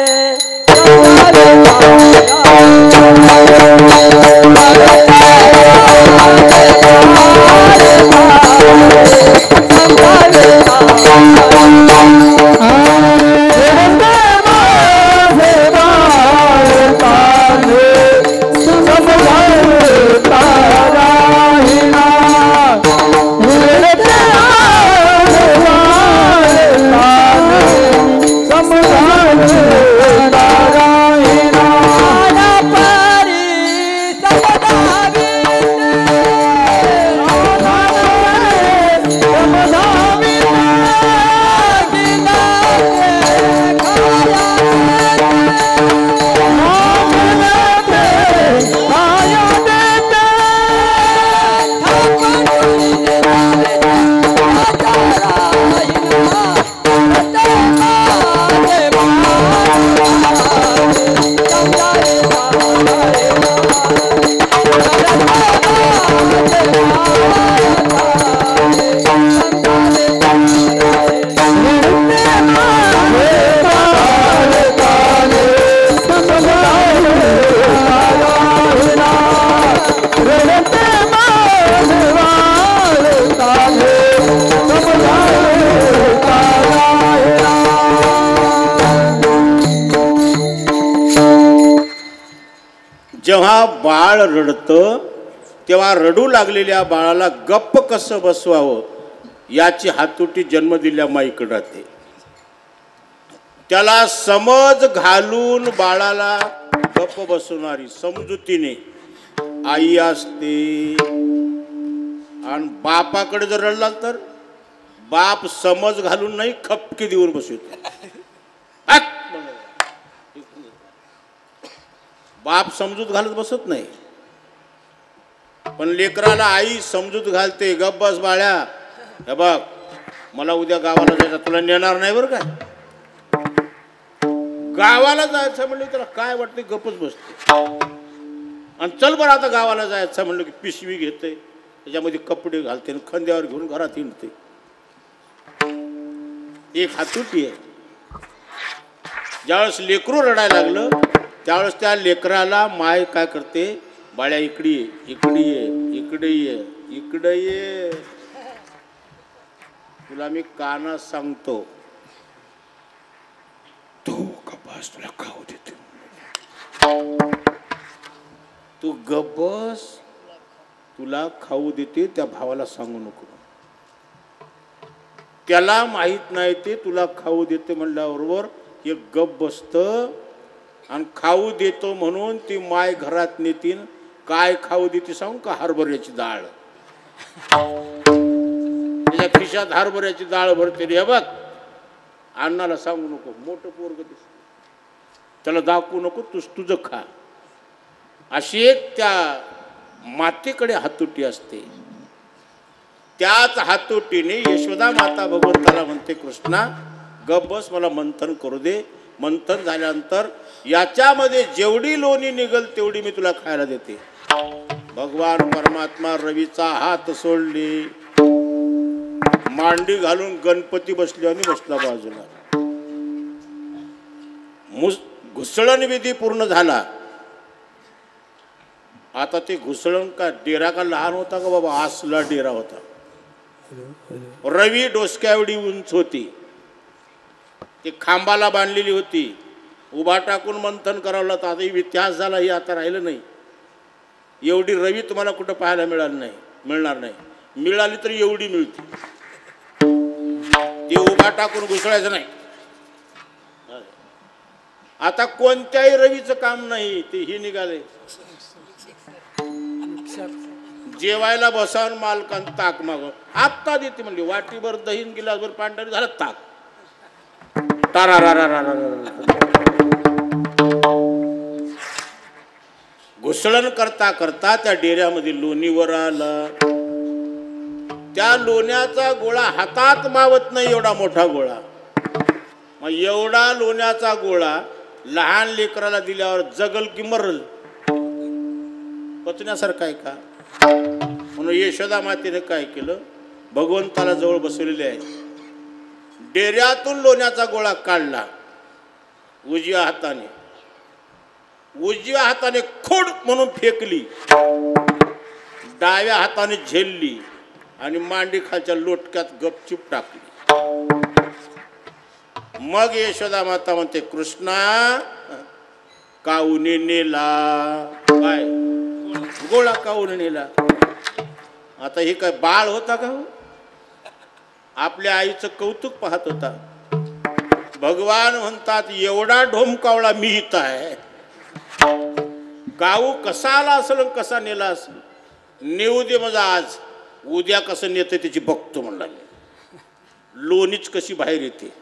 जेव्हा बाळ रडतं तेव्हा रडू लागलेल्या बाळाला गप्प कसं बसवावं याची हातोटी जन्म दिल्या माईकडे राहते. त्याला समज घालून बाळाला गप्प बसवणारी समजुतीने आई असते. आणि बापाकडे जर रडला तर बाप समज घालून नाही खपकी देऊन बसवतो. बाप समजूत घालत बसत नाही, पण लेकराला आई समजूत घालते. गप बस बाळ्या, हे बघ मला उद्या गावाला जायचं, तुला नेणार नाही बरं काय. गावाला जायचं म्हणलं त्याला काय वाटते, गपच बसते. आणि चल बरं आता गावाला जायचं म्हणलं की पिशवी घेते, त्याच्यामध्ये कपडे घालते आणि खांद्यावर घेऊन घरात हिंडते. एक हातोटी आहे. ज्यावेळेस लेकरू रडायला लागलं त्यावेळेस त्या लेकराला माय काय करते, बाळ्या इकडे ये, इकडे ये, इकडे ये, इकडे ये, तुला मी कानात सांगतो, तू गप्पस तुला खाऊ देते, तू गप्पस तुला खाऊ देते. त्या भावाला सांगू नको, त्याला माहित नाही ते तुला खाऊ देते म्हणल्याबरोबर एक गप बसतं. आणि खाऊ देतो म्हणून ती माय घरात नेतीन. काय खाऊ देते सांगू का, हरभऱ्याची डाळ. त्याच्या खिशात हरभऱ्याची डाळ भरते रे. बघ अण्णाला सांगू नको, मोठं पोरग दिसत, त्याला दाखवू नको, तुझं खा. अशी एक त्या मातेकडे हातोटी असते. त्याच हातोटीने यशोदा माता भगवंताला म्हणते, कृष्णा गप बस, मला मंथन करू दे. मंथन झाल्यानंतर याच्यामध्ये जेवढी लोणी निघल तेवढी मी तुला खायला देते. भगवान परमात्मा रवीचा हात सोडली, मांडी घालून गणपती बसले आणि बसला बाजूला. घुसळण विधी पूर्ण झाला. आता ते घुसळण का डेरा का लहान होता का बाबा, आसला डेरा होता. रवी डोसक्या एवढी उंच होती, ती खांबाला बांधलेली होती. उभा टाकून मंथन करावं लागतं. आता इतिहास झाला, ही आता राहिलं नाही. एवढी रवी तुम्हाला कुठं पाहायला मिळणार नाही. मिळाली तरी एवढी मिळते. ती उभा टाकून घुसळायचं नाही. आता कोणत्याही रवीचं काम नाही, ते ही निघाले. जेवायला बसावून मालकान ताक मागव, आत्ता देते म्हणली. वाटीभर दहीन गिलासभर पांढरी झालं ताक. घुसळण करता करता त्या डेऱ्यामध्ये लोणीवर आला. त्या लोण्याचा गोळा हातात मावत नाही, एवढा मोठा गोळा. मग एवढा लोण्याचा गोळा लहान लेकराला दिल्यावर जगल की मरल, पचण्यासारखं आहे का. म्हणून यशोदा मातेने काय केलं, भगवंताला जवळ बसवलेले आहे. डेऱ्यातून लोण्याचा गोळा काढला उजव्या हाताने, उजव्या हाताने खोड म्हणून फेकली, डाव्या हाताने झेलली आणि मांडी खालच्या लोटक्यात गपचूप टाकली. मग यशोदा माता म्हणते, कृष्णा काऊने नेला? काय गोळा काऊने नेला? आता हे काय बाळ होता का? आपल्या आईचं कौतुक पाहत होता. भगवान म्हणतात, एवढा ढोमकावळा मी इथं आहे, गाऊ कसा आला असेल, कसा नेला असेल, नेऊ दे माझा आज, उद्या कसं नेते त्याची बघतो म्हणला. लोणीच कशी बाहेर येते.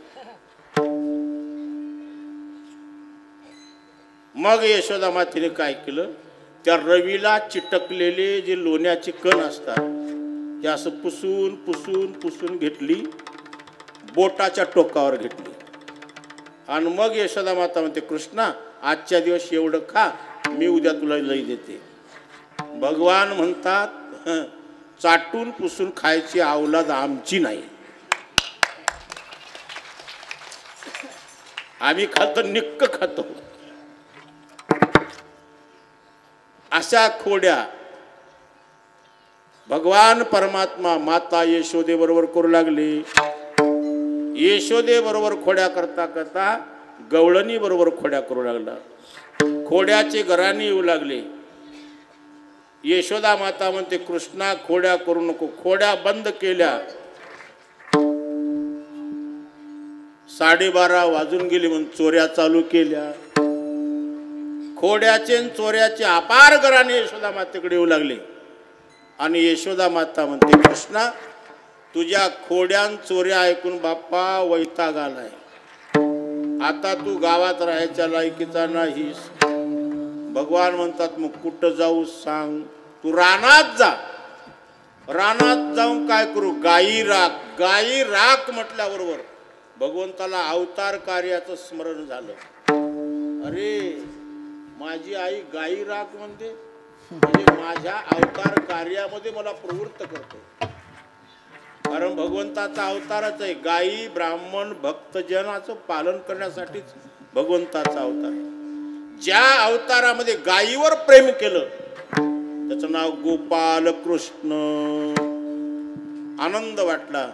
मग यशोदा मातेने काय केलं, त्या रवीला चिटकलेले जे लोण्याचे कण असतात ते असं पुसून पुसून पुसून घेतली, बोटाच्या टोकावर घेतली. आणि मग यशोदा माता म्हणते, कृष्णा आजच्या दिवस एवढं खा, मी उद्या तुला लई देते. भगवान म्हणतात, चाटून पुसून खायची अवलाद आमची नाही. आम्ही खातो निक्क खातो. अशा खोड्या भगवान परमात्मा माता यशोदे बरोबर करू लागले. यशोदे बरोबर खोड्या करता करता गवळणी बरोबर खोड्या करू लागला. खोड्याचे घराणे येऊ लागले. यशोदा माता म्हणते, कृष्णा खोड्या करू नको. खोड्या बंद केल्या. 12:30 वाजून गेले म्हणून चोऱ्या चालू केल्या. खोड्याचे चोऱ्याचे अपार घराणे यशोदा मातेकडे येऊ लागले. आणि यशोदा माता म्हणते, कृष्णा तुझ्या खोड्यान चोऱ्या ऐकून बाप्पा वैताग आलाय. आता तू गावात राहायच्या लायकीचा नाहीस. भगवान म्हणतात, मग कुठं जाऊ सांग? तू रानात जा. रानात जाऊन काय करू? गायी राख. गायी राख म्हटल्याबरोबर भगवंताला अवतार कार्याचं स्मरण झालं. अरे माझी आई गायी राख म्हणते, म्हणजे माझ्या अवतार कार्यामध्ये मला प्रवृत्त करते. कारण भगवंताचा अवतारच आहे. गायी ब्राह्मण भक्तजनाचं पालन करण्यासाठीच भगवंताचा अवतार. ज्या अवतारामध्ये गायीवर प्रेम केलं त्याचं नाव गोपाल कृष्ण. आनंद वाटला.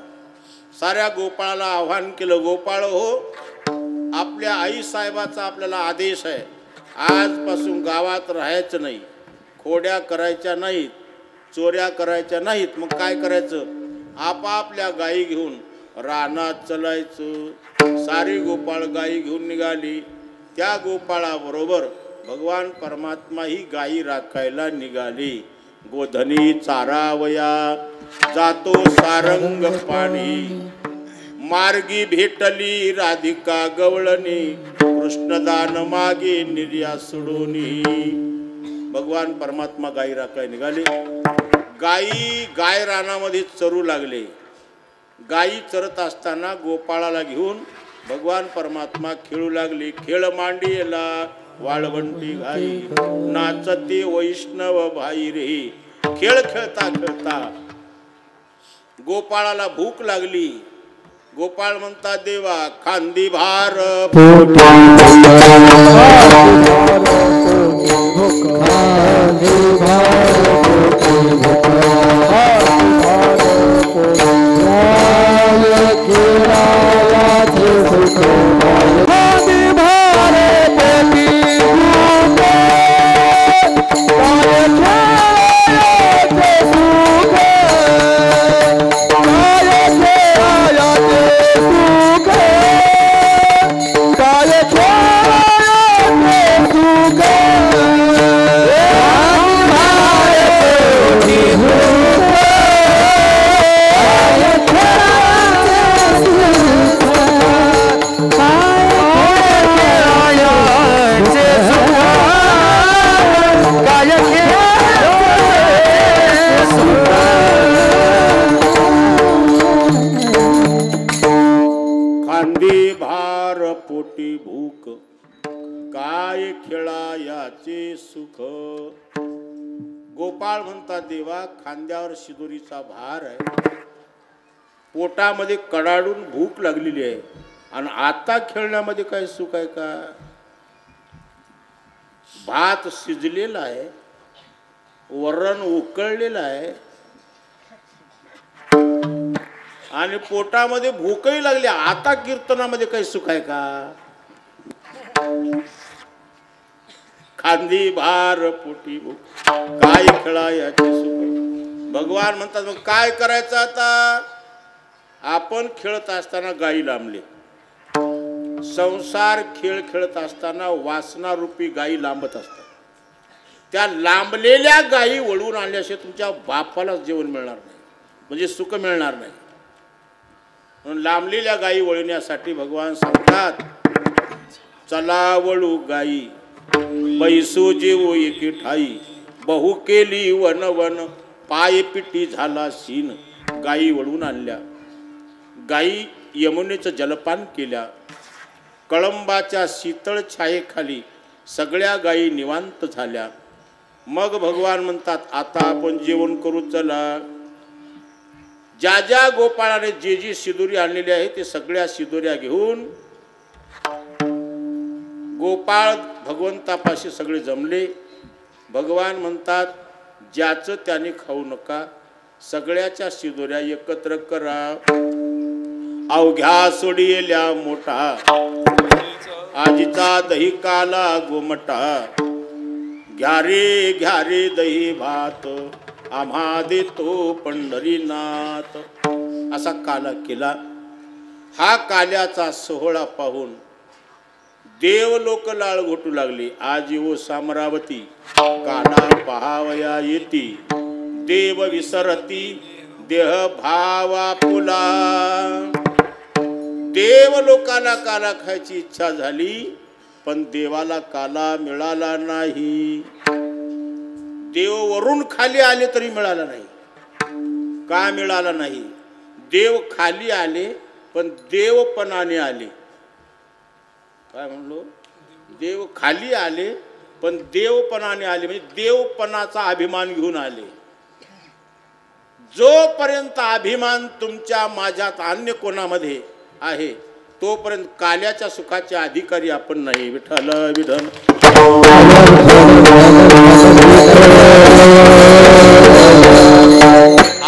साऱ्या गोपाळाला आव्हान केलं, गोपाळ हो, आपल्या आई साहेबाचा आपल्याला आदेश आहे, आजपासून गावात राहायचं नाही, खोड्या करायच्या नाहीत, चोऱ्या करायच्या नाहीत. मग काय करायचं? आपापल्या गायी घेऊन रानात चलायचं. सारी गोपाळ गायी घेऊन निघाली. त्या गोपाळाबरोबर भगवान परमात्मा ही गायी राखायला निघाली. गोधनी चारावया जातो सारंग पाणी, मार्गी भेटली राधिका गवळणी, कृष्णदान मागे निर्या सोडोनी. भगवान परमात्मा गायी राखायला निघाले. गाय रानामध्ये चरू लागले. गायी चरत असताना गोपाळाला घेऊन भगवान परमात्मा खेळू लागले. खेळ मांडीला वाळवंटी घाई, नाचते वैष्णव भाई रे. खेळ खेळता खेळता गोपाळाला भूक लागली. गोपाळ म्हणता, देवा खांदी भार गोपाळ म्हणतात, देवा खांद्यावर शिदोरीचा भार आहे, पोटामध्ये कडाडून भूक लागलेली आहे आणि आता खेळण्यामध्ये काय सुख आहे का? भात शिजलेला आहे, वरण उकळलेलं आहे आणि पोटामध्ये भूकही लागली, आता कीर्तनामध्ये काही सुख आहे का? खांदी भार पोटी भूक काय खेळा याचे सुख. भगवान म्हणतात मग काय करायचं आता? आपण खेळत असताना गायी लांबले, संसार खेळ खेळत असताना वासनारूपी गायी लांबत असतात. त्या लांबलेल्या गायी वळवून आणल्याशिवाय तुमच्या बापाला जेवण मिळणार नाही, म्हणजे सुख मिळणार नाही. म्हणून लांबलेल्या गायी वळवण्यासाठी भगवान सांगतात, चला वळू गायी बैसू जीव एकी ठाई, बहु केली वन वन पाय पिटी झाला शीन. गायी वळवून आणल्या, गायी यमुनेचं जलपान केल्या. कळंबाच्या शीतळ छायेखाली सगळ्या गायी निवांत झाल्या. मग भगवान म्हणतात, आता आपण जेवण करू चला. ज्या ज्या गोपाळाने जे जी शिदोरी आणलेली आहे ते सगळ्या शिदोऱ्या घेऊन गोपाळ भगवंतापाशी सगळे जमले. भगवान म्हणतात, ज्याचं त्याने खाऊ नका, सगळ्याच्या शिदोऱ्या एकत्र करा. अवघ्या सोडियल्या मोठा आजीचा दही काला गोमटा, घ्या रे दही भात आम्हा देतो पंढरीनाथ. असा काला केला. हा काल्याचा सोहळा पाहून देव लोक लाळ घोटू लागली. आजी ओ सामरावती काला पहावया येती, देव विसरती देह भावा पुला. देव लोकाला काला खायची इच्छा झाली, पण देवाला काला मिळाला नाही. देव वरून खाली आले तरी मिळाला नाही. का मिळाला नाही? देव खाली आले पण देवपणाने आले. काय म्हणलो? देव खाली आले पण देवपणाने आले, म्हणजे देवपणाचा अभिमान घेऊन आले. जोपर्यंत अभिमान तुमच्या माझ्यात अन्य कोणामध्ये आहे तोपर्यंत काल्याच्या सुखाचे अधिकारी आपण नाही. विठ्ठल विठ्ठल.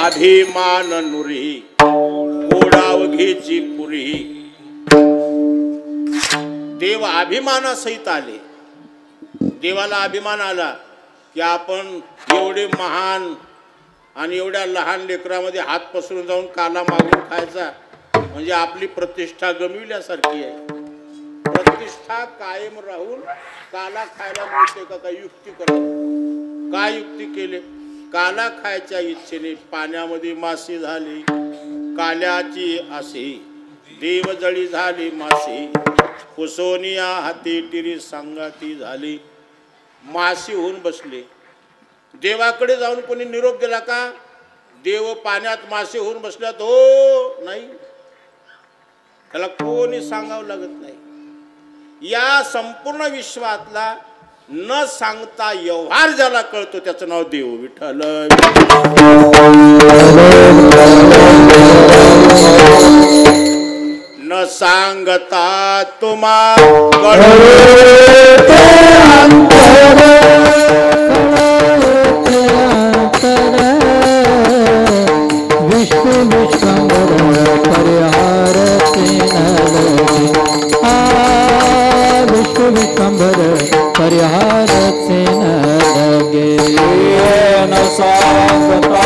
अभिमान नुरी गोडावघेची पुरी. देव अभिमानासहित आले. देवाला अभिमान आला की आपण एवढे महान आणि एवढ्या लहान लेकरामध्ये हात पसरून जाऊन काला मागून खायचा म्हणजे आपली प्रतिष्ठा गमविल्यासारखी आहे. प्रतिष्ठा कायम राहून काला खायला मिळते का? काय युक्ती करत? काय युक्ती केले? काला खायच्या इच्छेने पाण्यामध्ये मासे झाली, काल्याची असे देवजळी झाली मासे. कुसोनिया हाती टिरी सांगाती झाली. मासे होऊन बसले. देवाकडे जाऊन कोणी निरोप दिला का? देव पाण्यात मासे होऊन बसल्यात हो नाही, त्याला कोणी सांगावं लागत नाही. या संपूर्ण विश्वातला न सांगता व्यवहार ज्याला कळतो त्याचं नाव देव. विठ्ठल. न सांगता तुम्हा परिहार से न लगे न सांगता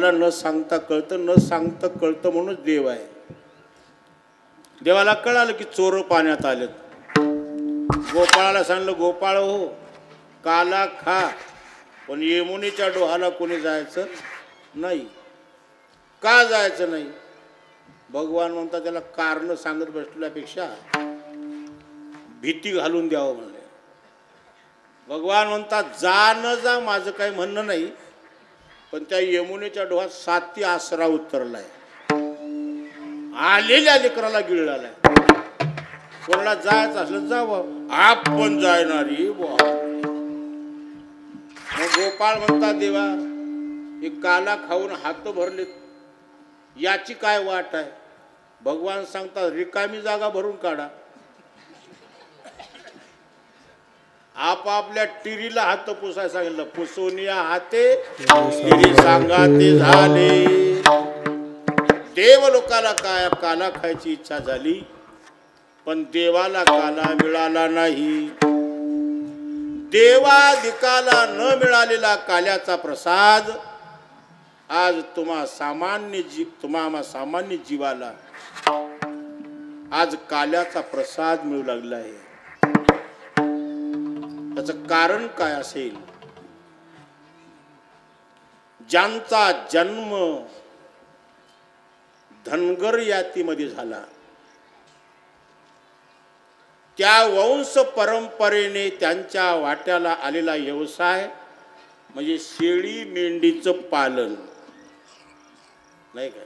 देवाला न सांगता कळतं, न सांगता कळतं म्हणून देव आहे. देवाला कळालं की चोर पाण्यात आलेत. गोपाळाला सांगलं, गोपाळ हो काला खा, पण यमुनेच्या डोहाला कोणी जायचं नाही. का जायचं नाही? भगवान म्हणतात त्याला कारण सांगत बसल्यापेक्षा भीती घालून द्यावं म्हणले. भगवान म्हणतात जा न जा, माझं काही म्हणणं नाही, पण त्या यमुनेच्या डोहात 7 आसरा उतरलाय, आलेल्या लेकराला गिळलाय. कोणाला जायचं असलं जावं, आपण जायणारी बुवा. मग गोपाळ म्हणतात देवा हे काला खाऊन हात भरले, याची काय वाट आहे? भगवान सांगतात रिकामी जागा भरून काढा. आपापल्या टिरीला हात पुसाय सांगितलं. पुसोनिया हाते टिरी सांगा ते झाले. देव लोकाला काय काला खायची इच्छा झाली, पण देवाला काला मिळाला नाही. देवाधिकाला न मिळालेला काल्याचा प्रसाद आज तुम्हा सामान्य जीवाला आज काल्याचा प्रसाद मिळू लागला आहे. त्याचं कारण काय असेल? ज्यांचा जन्म धनगर यातीमध्ये झाला, त्या वंश परंपरेने त्यांच्या वाट्याला आलेला व्यवसाय म्हणजे शेळी मेंढीचं पालन, नाही काय?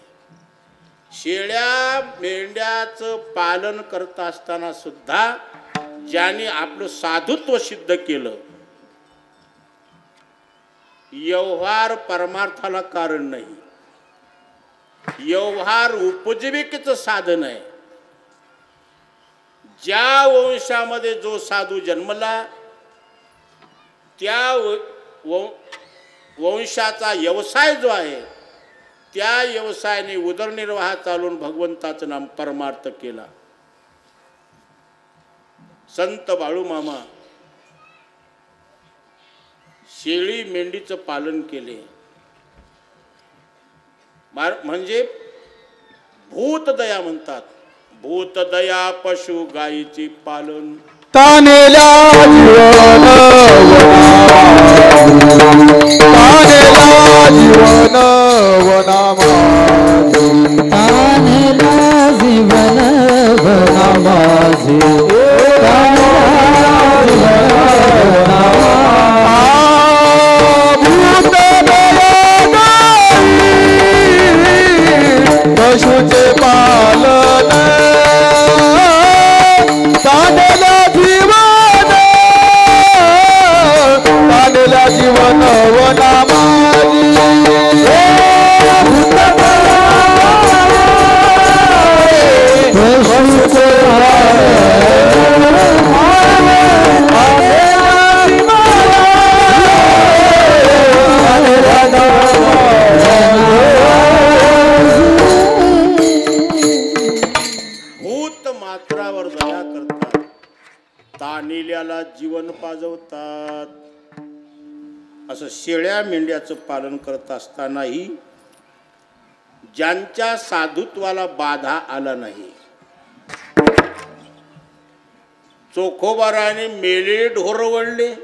शेळ्या मेंढ्याचं पालन करत असताना सुद्धा ज्याने आपलं साधुत्व सिद्ध केलं, व्यवहार परमार्थाला कारण नाही, व्यवहार उपजीविकेचं साधन आहे. ज्या वंशामध्ये जो साधू जन्मला त्या वंशाचा व्यवसाय जो आहे, त्या व्यवसायाने उदरनिर्वाह चालून भगवंताचं नाम परमार्थ केला. संत बाळूमामा शेळी मेंढीचं पालन केले, म्हणजे भूतदया म्हणतात. भूतदया पशु गायीचे पालन. तानेला जीवन वनामाझी, तानेला जीवन वनामाझी, पशुचे पालन तानेला जीवन, तानेला जीवन वनामाझी. तानिल्याला जीवन पाजवतात. असं शेळ्या मेंढ्याचं पालन करत असतानाही ज्यांच्या साधुत्वाला बाधा आला नाही, चोखोबाराने मेले ढोर वळले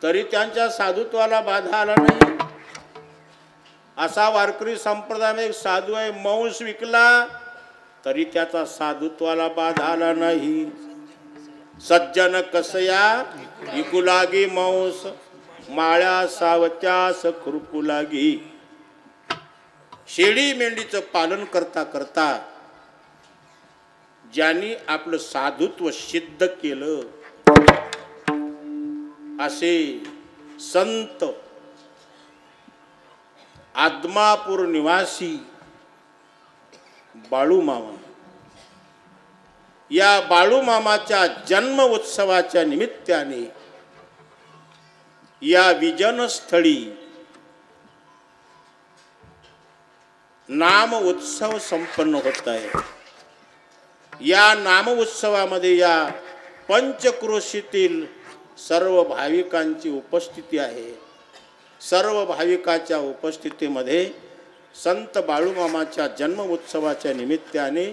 तरी त्यांच्या साधुत्वाला बाधा आला नाही. असा वारकरी संप्रदायामध्ये एक साधू आहे, मांस विकला तरी त्याचा साधुत्वाला बाधा आला नाही. सज्जन कसया विकू लागी मांस, माळ्या सावत्यास खुरपू लागी. शेळी मेंढीचं पालन करता करता ज्यांनी आपलं साधुत्व सिद्ध केलं असे संत आदमापूर निवासी बाळूमामा, या बाळूमामाच्या जन्म उत्सवाच्या निमित्ताने या विजनस्थळी नाम उत्सव संपन्न होत आहे. या नाम उत्सवामध्ये या पंचक्रोशीतील सर्व भाविकांची उपस्थिती आहे. सर्व भाविकाच्या उपस्थितीमध्ये संत बाळूमामाच्या जन्म उत्सवाच्या निमित्ताने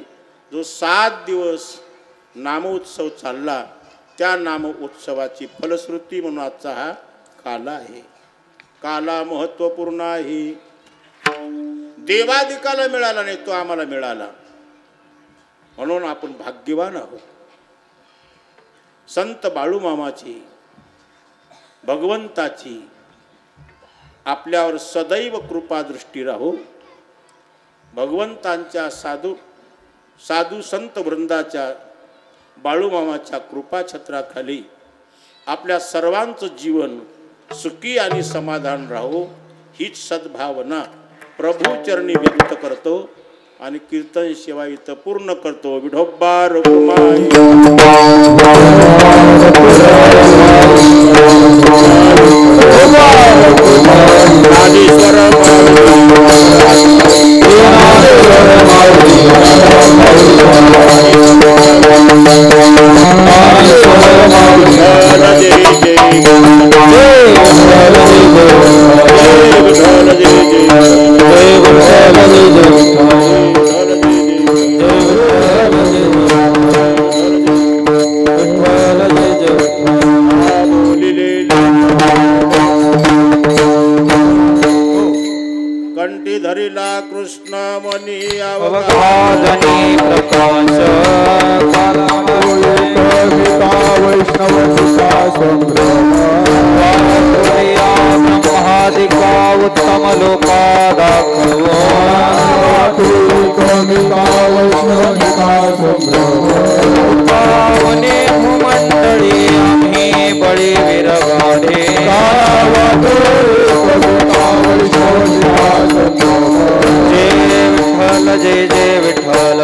जो 7 दिवस नामोत्सव चालला, त्या नाम उत्सवाची फलश्रुती म्हणून आजचा हा काला आहे. काला महत्त्वपूर्ण आहे. देवादिकाला मिळाला नाही, तो आम्हाला मिळाला, म्हणून आपण भाग्यवान आहोत. संत बाळूमामाची, भगवंताची आपल्यावर सदैव कृपा दृष्टी राहो. भगवंतांच्या साधू संत वृंदाच्या बाळूमामाच्या कृपाछत्राखाली आपल्या सर्वांचं जीवन सुखी आणि समाधान राहो, हीच सद्भावना प्रभूचरणी व्यक्त करतो आणि कीर्तन सेवा इथं पूर्ण करतो. विठोबा रघुमाई कंठी धरिला कृष्ण मनी अवघादनी प्रकाश ब्रह्मादिका उत्तम लोका दाखवो पावने मंडळी आम्ही बळी विरवाडे जय विठ्ठल जय जय विठ्ठल